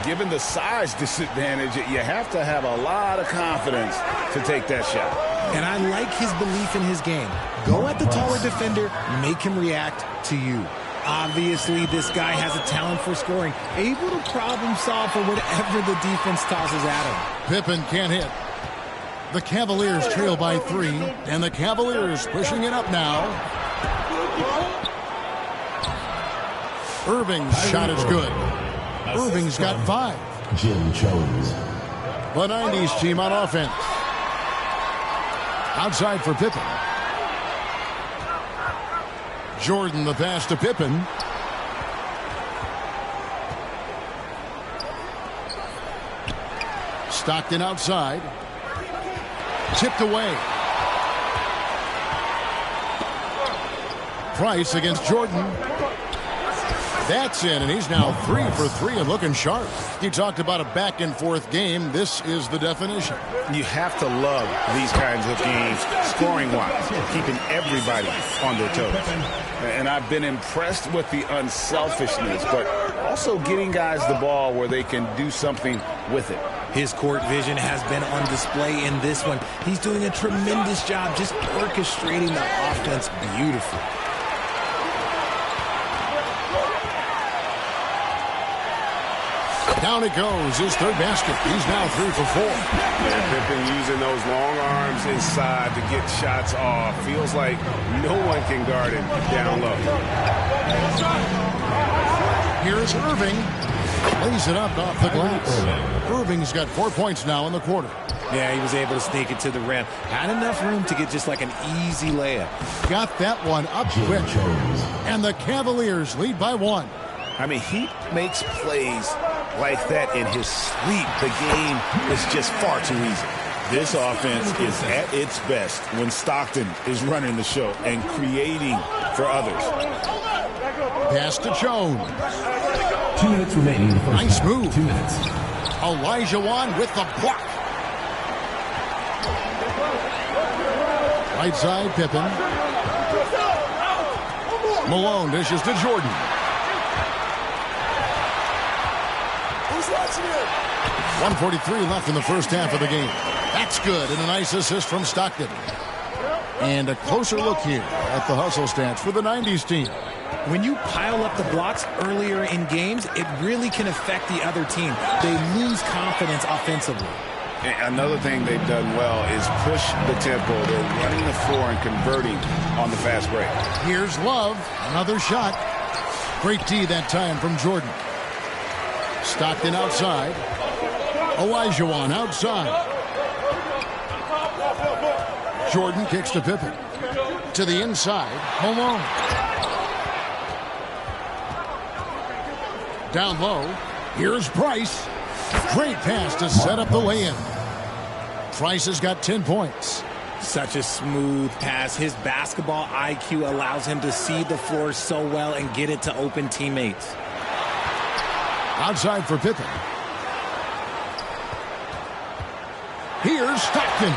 Given the size disadvantage, you have to have a lot of confidence to take that shot. And I like his belief in his game. Go at the taller defender, make him react to you. Obviously, this guy has a talent for scoring, able to problem solve for whatever the defense tosses at him. Pippen can't hit. The Cavaliers trail by 3, and the Cavaliers pushing it up now. Irving's shot is good. Irving's got 5. Jim Jones. The 90s team on offense. Outside for Pippen. Jordan the pass to Pippen. Stockton outside. Tipped away. Price against Jordan. That's in, and he's now 3 for 3 and looking sharp. You talked about a back-and-forth game. This is the definition. You have to love these kinds of games, scoring-wise, keeping everybody on their toes. And I've been impressed with the unselfishness, but also getting guys the ball where they can do something with it. His court vision has been on display in this one. He's doing a tremendous job just orchestrating the offense beautifully. Down it goes, his 3rd basket. He's now 3 for 4. And Pippen using those long arms inside to get shots off. Feels like no one can guard him down low. Here's Irving. Lays it up off the glass. Irving's got 4 points now in the quarter. Yeah, he was able to sneak it to the rim. Had enough room to get just like an easy layup. Got that one up quick. And the Cavaliers lead by 1. I mean, he makes plays like that in his sleep. The game is just far too easy. This offense is at its best when Stockton is running the show and creating for others. Pass to Jones. 2 minutes remaining in the first nice half. move. 2 minutes. Olajuwon with the block. Right side, Pippen. Malone dishes to Jordan. 1:43 left in the first half of the game. That's good, and a nice assist from Stockton. And a closer look here at the hustle stats for the 90s team. When you pile up the blocks earlier in games, it really can affect the other team. They lose confidence offensively. Another thing they've done well is push the tempo. They're running the floor and converting on the fast break. Here's Love. Another shot. Great D that time from Jordan. Stockton outside. Olajuwon outside. Jordan kicks to Pippen. To the inside. Malone. Down low. Here's Price. Great pass to set up the lay-in. Price has got 10 points. Such a smooth pass. His basketball IQ allows him to see the floor so well and get it to open teammates. Outside for Pippen. Here's Stockton.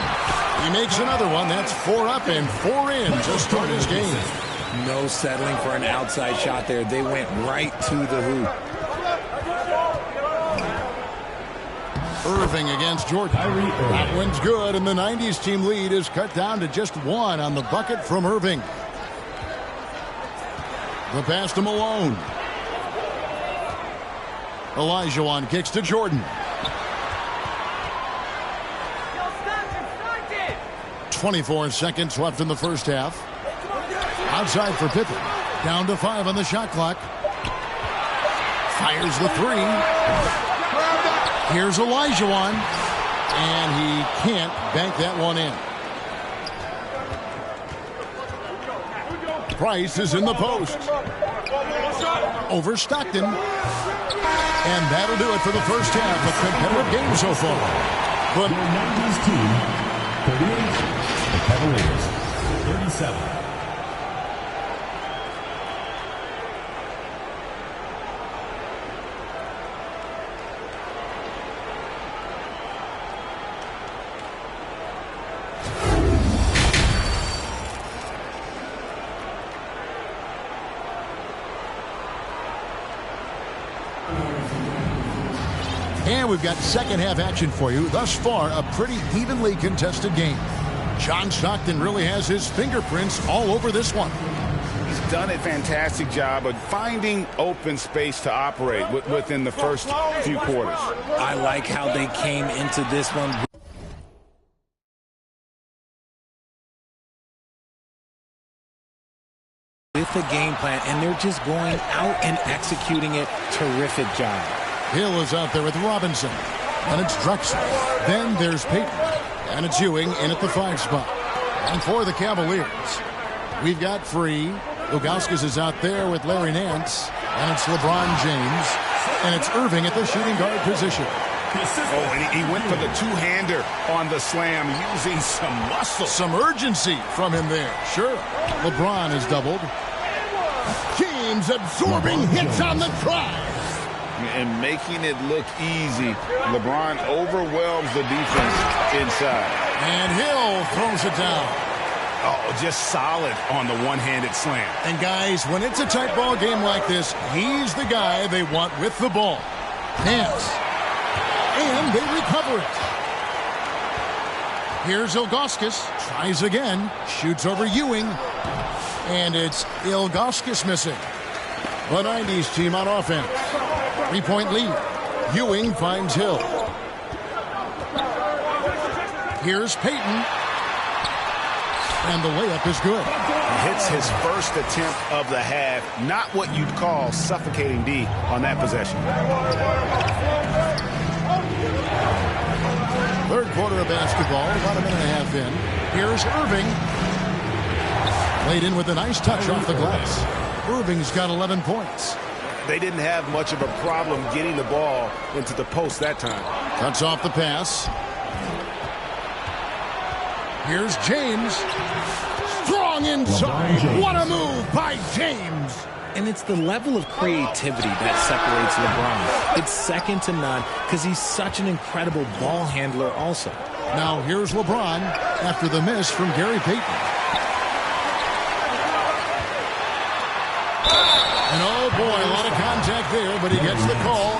He makes another one. That's 4 up and 4 in to start his game. No settling for an outside shot there. They went right to the hoop. Irving against Jordan. That one's good, and the 90s team lead is cut down to just 1 on the bucket from Irving. The pass to Malone. Olajuwon kicks to Jordan. 24 seconds left in the first half. Outside for Pippen. Down to 5 on the shot clock. Fires the 3. Here's Olajuwon, and he can't bank that one in. Price is in the post. Over Stockton. And that'll do it for the first half. A competitive game so far. But the 90s team, 38, the Cavaliers, 37. And we've got second half action for you. Thus far, a pretty evenly contested game. John Stockton really has his fingerprints all over this one. He's done a fantastic job of finding open space to operate within the first few quarters. I like how they came into this one with the game plan, and they're just going out and executing it. Terrific job. Hill is out there with Robinson. And it's Drexler. Then there's Payton. And it's Ewing in at the 5 spot. And for the Cavaliers, we've got Free. Ilgauskas is out there with Larry Nance. And it's LeBron James. And it's Irving at the shooting guard position. Oh, and he went for the two-hander on the slam, using some muscle. Some urgency from him there. Sure. LeBron is doubled. James absorbing hits on the drive. And making it look easy. LeBron overwhelms the defense inside. And Hill throws it down. Oh, just solid on the one-handed slam. And guys, when it's a tight ball game like this, he's the guy they want with the ball. Nance. And they recover it. Here's Ilgauskas. Tries again. Shoots over Ewing. And it's Ilgauskas missing. The 90s team on offense. 3-point lead. Ewing finds Hill. Here's Payton. And the layup is good. He hits his first attempt of the half. Not what you'd call suffocating D on that possession. Third quarter of basketball, about a minute and a half in. Here's Irving. Laid in with a nice touch off the glass. Irving's got 11 points. They didn't have much of a problem getting the ball into the post that time. Cuts off the pass. Here's James. Strong inside. What a move by James. And it's the level of creativity that separates LeBron. It's second to none because he's such an incredible ball handler also. Now here's LeBron after the miss from Gary Payton. And oh boy, a lot of contact there, but he gets the call.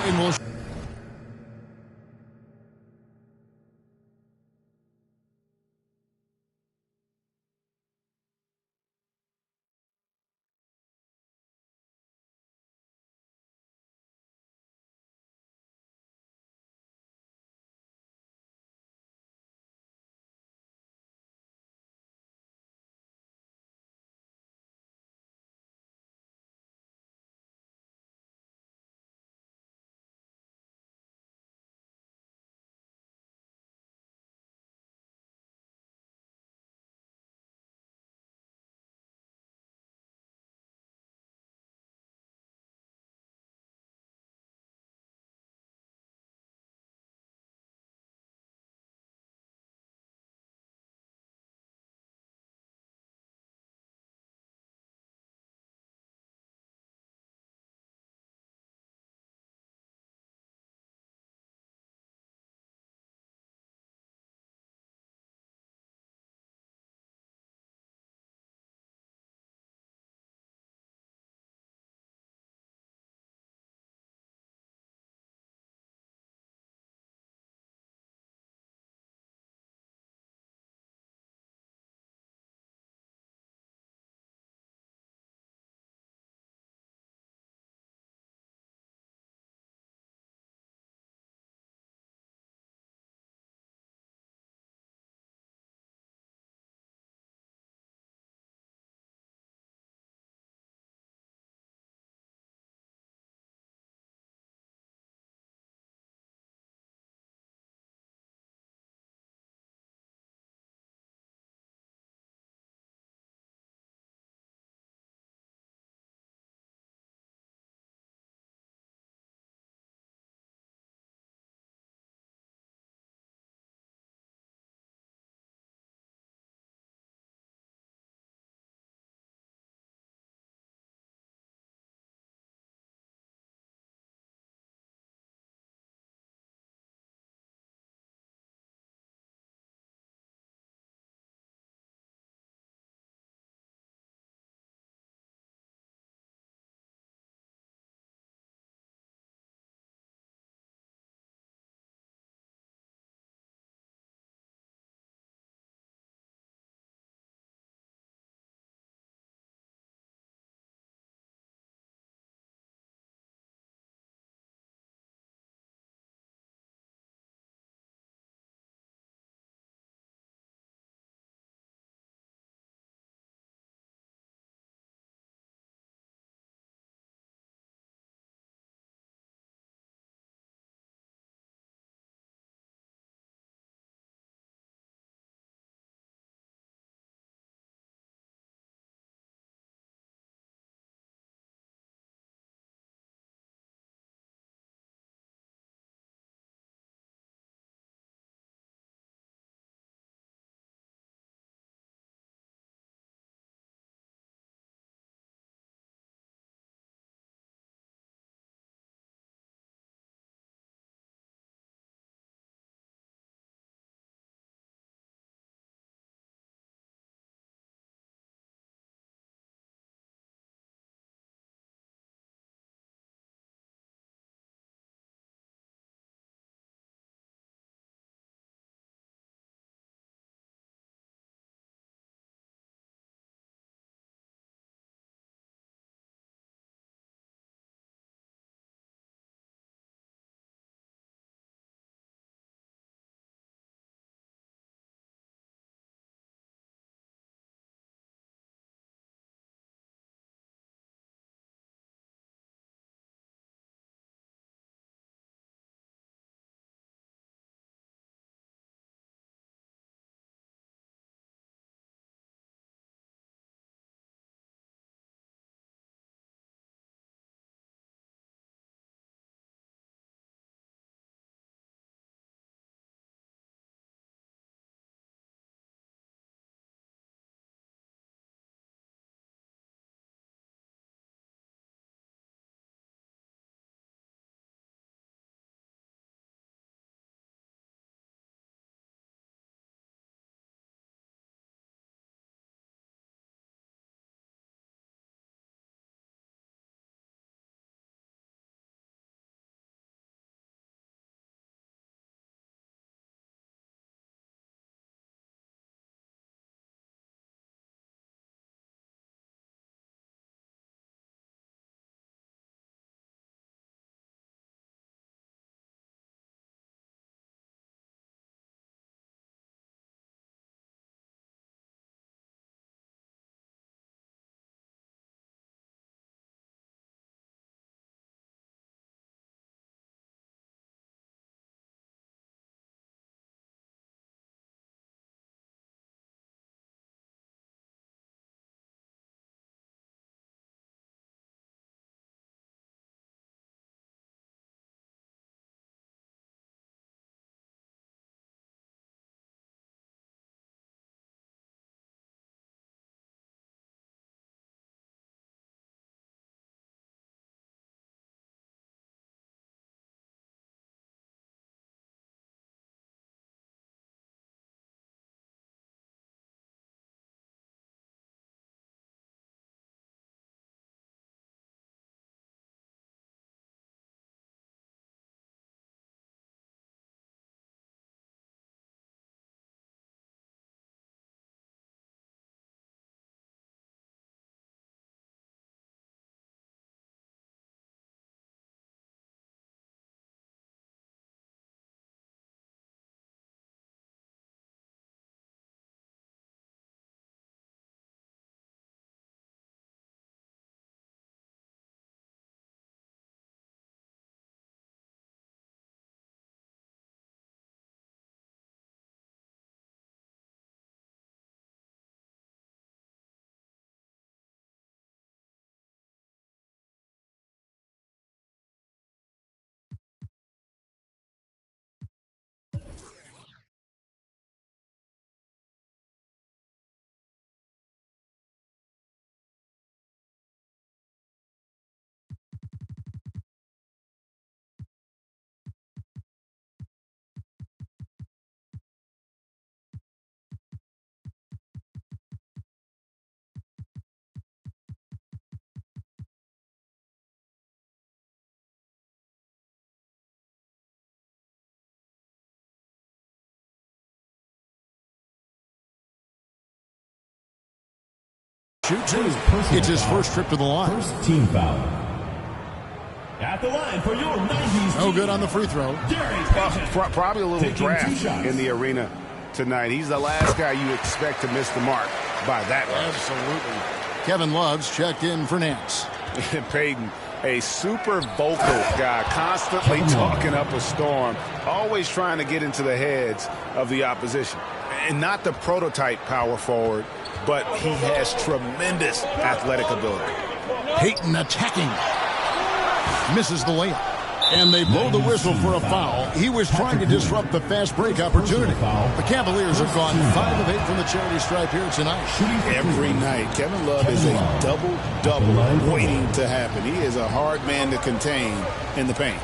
Shoot two. It's his first trip to the line. First team foul. At the line for your 90s. No good on the free throw. Probably a little draft in the arena tonight. He's the last guy you expect to miss the mark by that much. Absolutely. Kevin Love's checked in for Nance. Peyton, a super vocal guy, constantly talking up a storm, always trying to get into the heads of the opposition. And not the prototype power forward, but he has tremendous athletic ability. Peyton attacking. Misses the layup. And they blow the whistle for a foul. He was trying to disrupt the fast break opportunity. The Cavaliers have gone 5 of 8 from the charity stripe here tonight. Every night, Kevin Love is a double-double waiting to happen. He is a hard man to contain in the paint.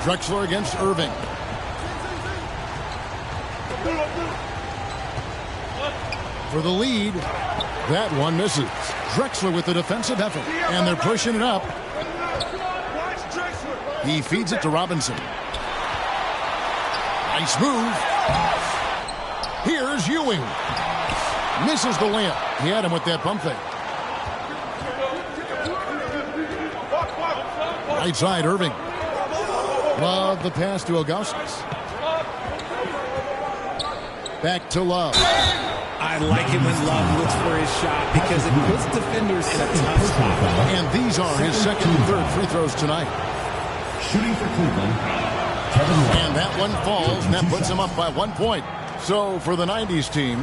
Drexler against Irving. For the lead. That one misses. Drexler with the defensive effort. And they're pushing it up. He feeds it to Robinson. Nice move. Here's Ewing. Misses the layup. He had him with that pump fake. Right side, Irving. Love the pass to Ilgauskas. Back to Love. I like it when Love looks for his shot because it puts defenders in a tough spot. And these are his second and third free throws tonight. Shooting for Cleveland. And that one falls, and that puts him up by 1 point. So for the 90s team,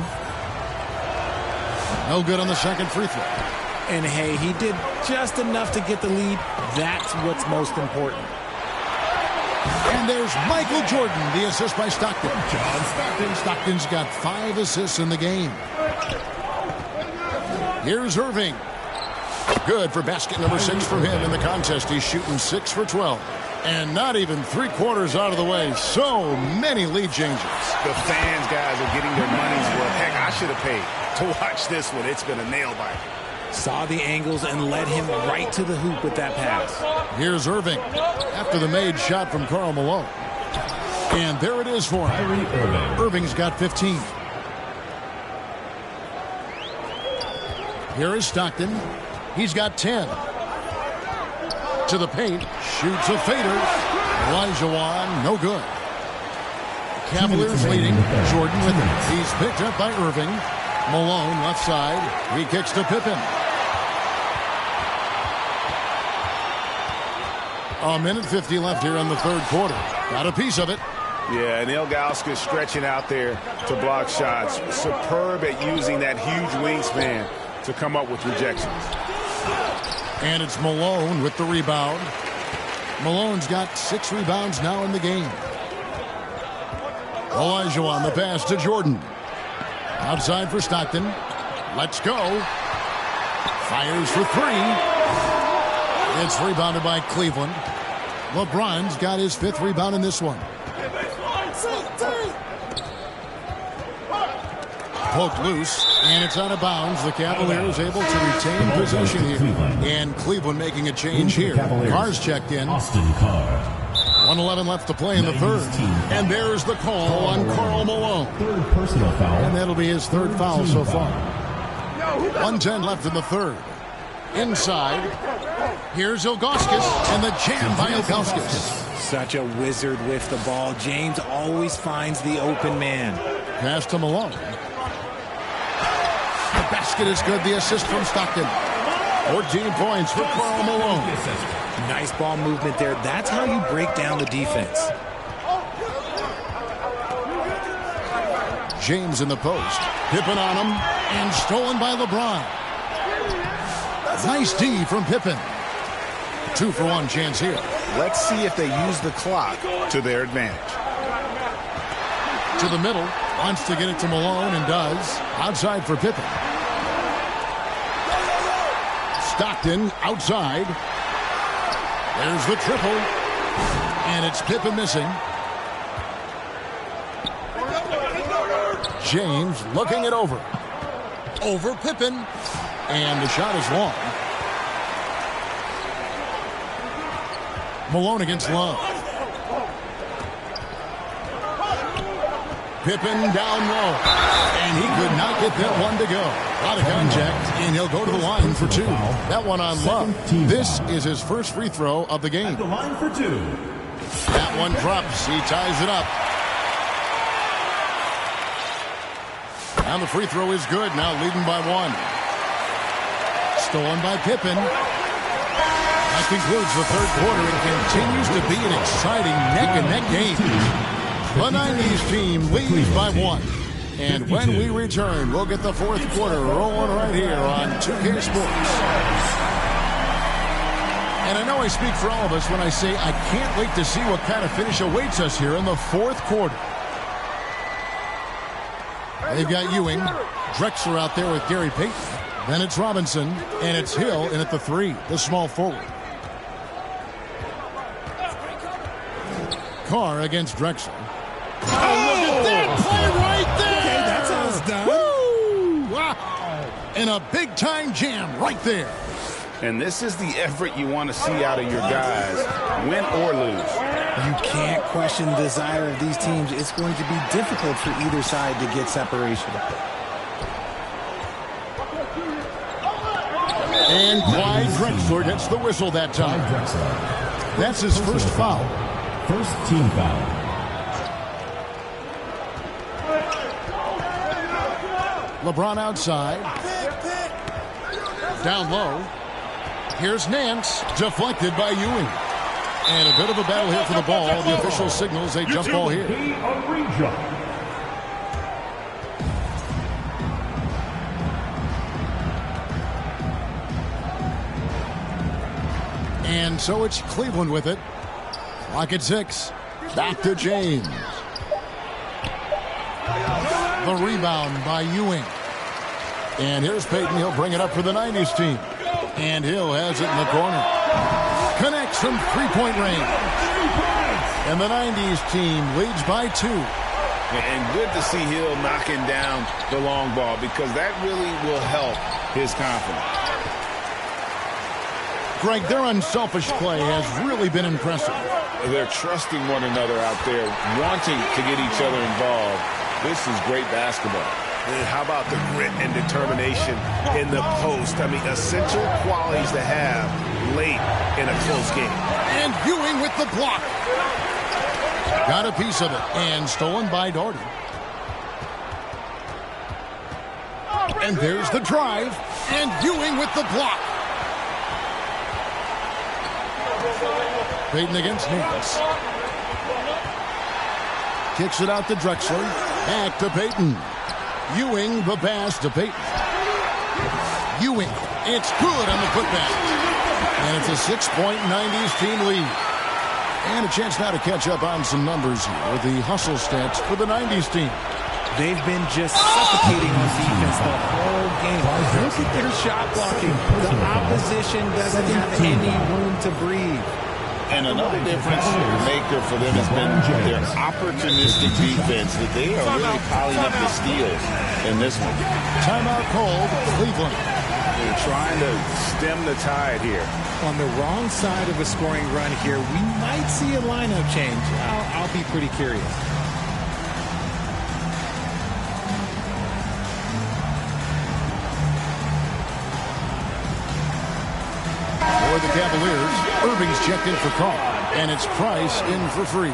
no good on the second free throw. And hey, he did just enough to get the lead. That's what's most important. And there's Michael Jordan, the assist by Stockton. John Stockton. Stockton's got 5 assists in the game. Here's Irving. Good for basket number 6 for him in the contest. He's shooting 6 for 12. And not even 3/4 out of the way. So many lead changes. The fans, guys, are getting their money's worth. Heck, I should have paid to watch this one. It's been a nail-biter. Saw the angles and led him right to the hoop with that pass. Here's Irving after the made shot from Karl Malone. And there it is for him. Irving's got 15. Here is Stockton. He's got 10. To the paint. Shoots a fader. Elijah, no good. Cavaliers leading. Jordan with him. He's picked up by Irving. Malone left side. He kicks to Pippen. A minute 50 left here in the third quarter. Got a piece of it. Yeah, and Ilgauskas stretching out there to block shots. Superb at using that huge wingspan to come up with rejections. And it's Malone with the rebound. Malone's got 6 rebounds now in the game. Elijah on the pass to Jordan. Outside for Stockton. Let's go. Fires for 3. It's rebounded by Cleveland. LeBron's got his 5th rebound in this one. Poked loose, and it's out of bounds. The Cavaliers able to retain possession here. And Cleveland making a change here. Carr's checked in. Austin Carr. 1:11 left to play in the third. And there's the call on Karl Malone. Third personal foul. And that'll be his 3rd foul so far. 1:10 left in the third. Inside. Here's Ilgauskas, and the jam by Ilgauskas. Such a wizard with the ball. James always finds the open man. Pass to Malone. The basket is good. The assist from Stockton. 14 points for Karl Malone. Nice ball movement there. That's how you break down the defense. James in the post. Pippen on him, and stolen by LeBron. Nice D from Pippen. 2-for-1 chance here. Let's see if they use the clock to their advantage. To the middle. Wants to get it to Malone and does. Outside for Pippen. Stockton outside. There's the triple. And it's Pippen missing. James looking it over. Over Pippen. And the shot is long. Malone against Love. Pippen down low. And he could not get that one to go. Out of contact, and he'll go to the line for 2. That one on Love. This is his first free throw of the game. At the line for 2. That one drops. He ties it up. And the free throw is good. Now leading by 1. Stolen by Pippen. That concludes the third quarter. It continues to be an exciting neck-and-neck game. The 90s team leads by 1. And when we return, we'll get the fourth quarter rolling right here on 2K Sports. And I know I speak for all of us when I say I can't wait to see what kind of finish awaits us here in the fourth quarter. They've got Ewing, Drexler out there with Gary Payton. Then it's Robinson, and it's Hill in at the 3, the small forward. Carr against Drexler. Oh, look at that play right there! Okay, that's how it's done. Woo! Wow! And a big-time jam right there. And this is the effort you want to see out of your guys, win or lose. You can't question the desire of these teams. It's going to be difficult for either side to get separation. And Clyde Drexler gets the whistle that time. That's his first foul. First team foul. LeBron outside. Down low. Here's Nance, deflected by Ewing. And a bit of a battle here for the ball. The official signals a jump ball here. And so it's Cleveland with it. Clock at 6. Back to James. The rebound by Ewing. And here's Payton. He'll bring it up for the 90s team. And Hill has it in the corner. Connects from three-point range. And the 90s team leads by 2. And good to see Hill knocking down the long ball because that really will help his confidence. Greg, their unselfish play has really been impressive. They're trusting one another out there, wanting to get each other involved. This is great basketball. And how about the grit and determination in the post? I mean, essential qualities to have late in a close game. And Ewing with the block. Got a piece of it. And stolen by Doherty. And there's the drive. And Ewing with the block. Payton against Nance. Kicks it out to Drexler. Back to Payton. Ewing, the pass to Payton. Ewing, it's good on the putback. And it's a 6-point 90s team lead. And a chance now to catch up on some numbers here with the hustle stats for the 90s team. They've been just suffocating on defense the whole game. Look at their shot blocking. The opposition doesn't have any room to breathe. And another difference maker for them has been their opportunistic defense. That they are really piling up the steals in this one. Timeout called, Cleveland. They're trying to stem the tide here. On the wrong side of a scoring run here, we might see a lineup change. I'll be pretty curious. For the Cavaliers, Irving's checked in for Carr, and it's Price in for free.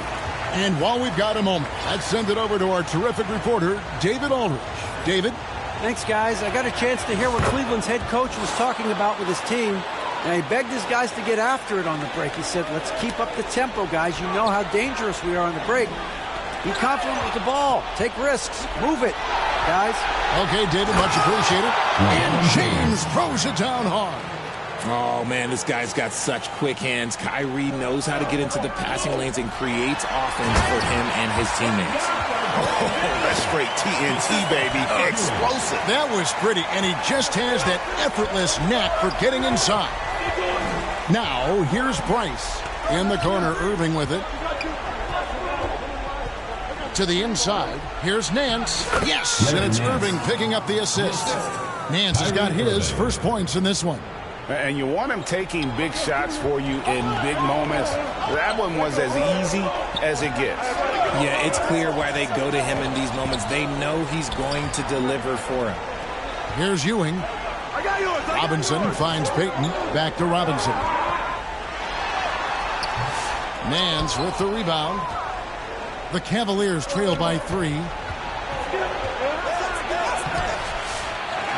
And while we've got a moment, let's send it over to our terrific reporter, David Aldridge. David? Thanks, guys. I got a chance to hear what Cleveland's head coach was talking about with his team. And he begged his guys to get after it on the break. He said, let's keep up the tempo, guys. You know how dangerous we are on the break. Be confident with the ball. Take risks. Move it, guys. Okay, David, much appreciated. And James throws it down hard. Oh, man, this guy's got such quick hands. Kyrie knows how to get into the passing lanes and creates offense for him and his teammates. Oh, that's straight TNT, baby. Explosive. That was pretty, and he just has that effortless knack for getting inside. Now, here's Price. In the corner, Irving with it. To the inside. Here's Nance. Yes! And it's Irving picking up the assist. Nance has got his first points in this one. And you want him taking big shots for you in big moments. That one was as easy as it gets. Yeah, it's clear why they go to him in these moments. They know he's going to deliver for him. Here's Ewing. Robinson finds Payton. Back to Robinson. Nance with the rebound. The Cavaliers trail by 3.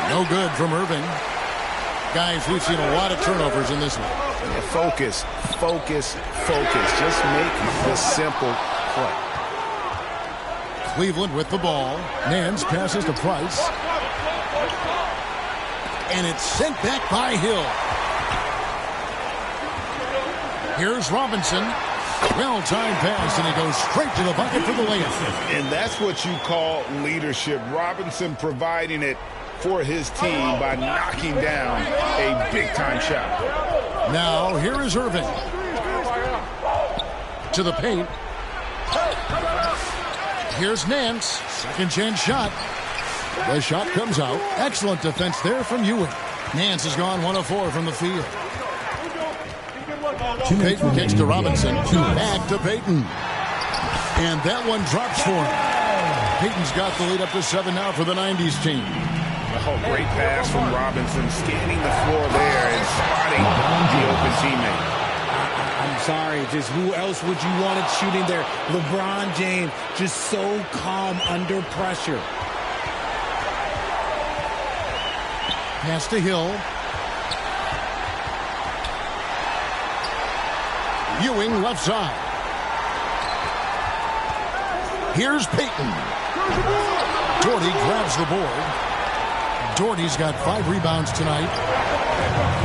No good from Irving. Guys, we've seen a lot of turnovers in this one. Yeah, focus. Just make the simple play. Cleveland with the ball. Nance passes to Price. And it's sent back by Hill. Here's Robinson. Well-timed pass, and he goes straight to the bucket for the layup. And that's what you call leadership. Robinson providing it for his team by knocking down a big-time shot. Now, here is Irving. To the paint. Here's Nance. Second chance shot. The shot comes out. Excellent defense there from Ewing. Nance has gone 1 of 4 from the field. Payton kicks to Robinson. Back to Payton. And that one drops for him. Payton's got the lead up to 7 now for the 90s team. Oh, great pass from Robinson. Scanning the floor there and spotting the open teammate. I'm sorry, just who else would you want it shooting there? LeBron James, just so calm under pressure. Pass to Hill. Ewing left side. Here's Payton. Doherty grabs the board. Doherty's got 5 rebounds tonight.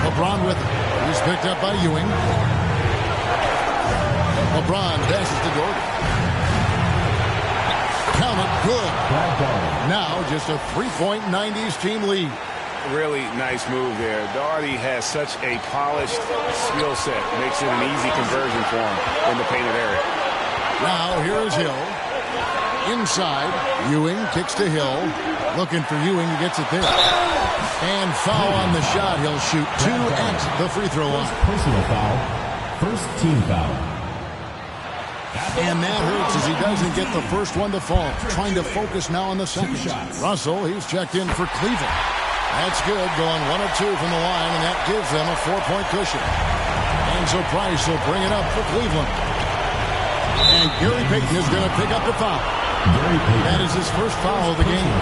LeBron with it. He's picked up by Ewing. LeBron passes to Doherty. Count it, good. Now just a 3-point 90s team lead. Really nice move there. Doherty has such a polished skill set. Makes it an easy conversion for him in the painted area. Now here is Hill. Inside, Ewing kicks to Hill. Looking for Ewing, he gets it there. And foul on the shot. He'll shoot 2 at the free throw line. Personal foul. First team foul. And that hurts as he doesn't get the first one to fall. Trying to focus now on the second. Russell, he's checked in for Cleveland. That's good, going 1 of 2 from the line, and that gives them a 4-point cushion. And so Price will bring it up for Cleveland. And Gary Payton is going to pick up the foul. That is his first foul of the game.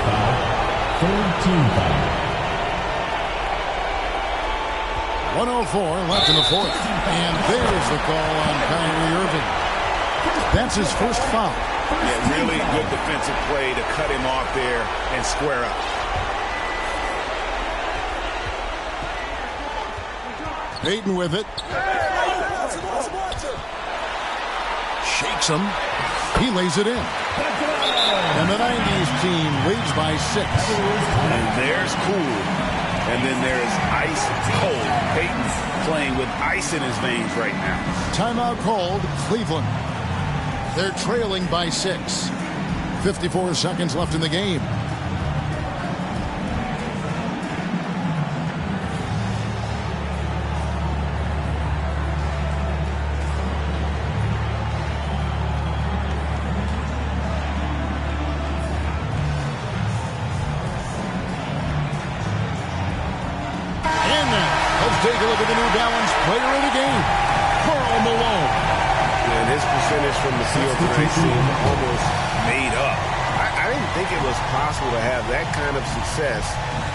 Third team foul. 1:04 left in the fourth. And there's the call on Kyrie Irving. That's his first foul. Yeah, really good defensive play to cut him off there and square up. Payton with it. Shakes him. He lays it in. And the 90s team leads by 6. And there's cool. And then there's ice cold. Payton's playing with ice in his veins right now. Timeout called. Cleveland. They're trailing by 6. 54 seconds left in the game. Take a look at the New Balance player of the game, Karl Malone. And his percentage from the field tonight seemed almost made up. I didn't think it was possible to have that kind of success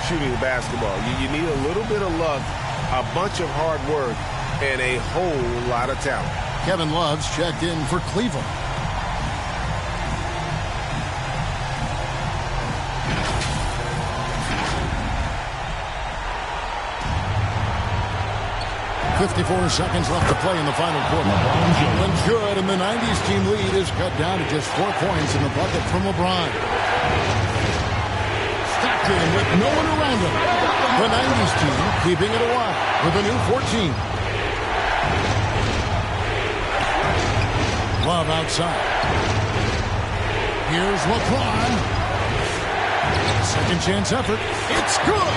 shooting the basketball. You need a little bit of luck, a bunch of hard work, and a whole lot of talent. Kevin Love's checked in for Cleveland. .54 seconds left to play in the final quarter. LeBron's good, and the 90s team lead is cut down to just 4 points in the bucket from LeBron. Stockton with no one around him. The 90s team keeping it alive with a new 14. Love outside. Here's LeBron. Second chance effort. It's good.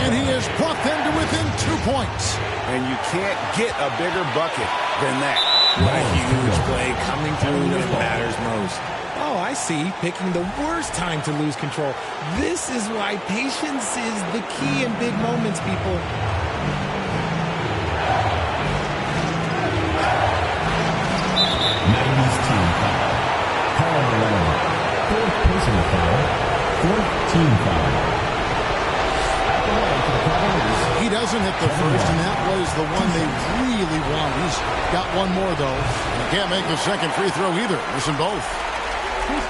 And he has brought them to within 2 points. And you can't get a bigger bucket than that. What a huge play coming through when it matters most. Oh, I see. Picking the worst time to lose control. This is why patience is the key in big moments, people. Fourth personal foul. Fourth team foul. He doesn't hit the first, and that was the one they really want. He's got one more, though. And he can't make the second free throw either. Missing both.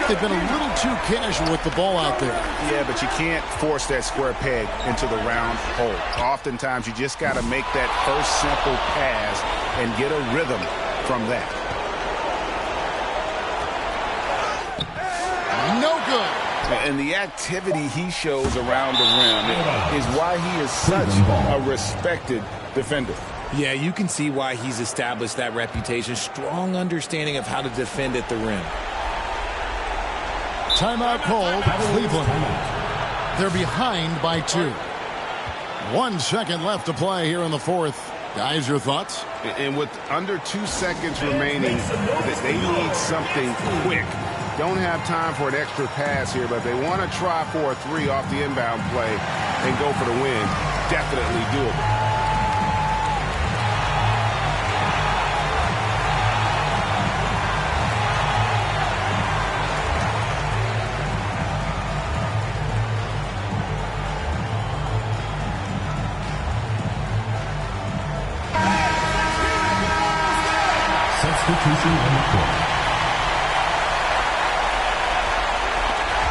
They've been a little too casual with the ball out there. Yeah, but you can't force that square peg into the round hole. Oftentimes, you just got to make that first simple pass and get a rhythm from that. No good. And the activity he shows around the rim is why he is such a respected defender. Yeah, you can see why he's established that reputation. Strong understanding of how to defend at the rim. Timeout called Cleveland. They're behind by 2. 1 second left to play here in the fourth. Guys, your thoughts? And with under 2 seconds remaining, they need something quick. Don't have time for an extra pass here, but they want to try for a 3 off the inbound play and go for the win. Definitely doable. Substitution on the court.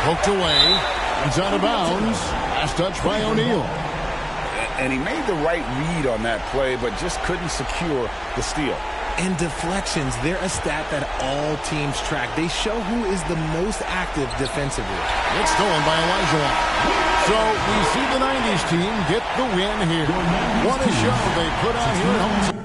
Poked away. It's out of bounds. Last touch by O'Neal. And he made the right read on that play, but just couldn't secure the steal. And deflections, they're a stat that all teams track. They show who is the most active defensively. It's stolen by Elijah. So we see the 90s team get the win here. What a show they put on here at home.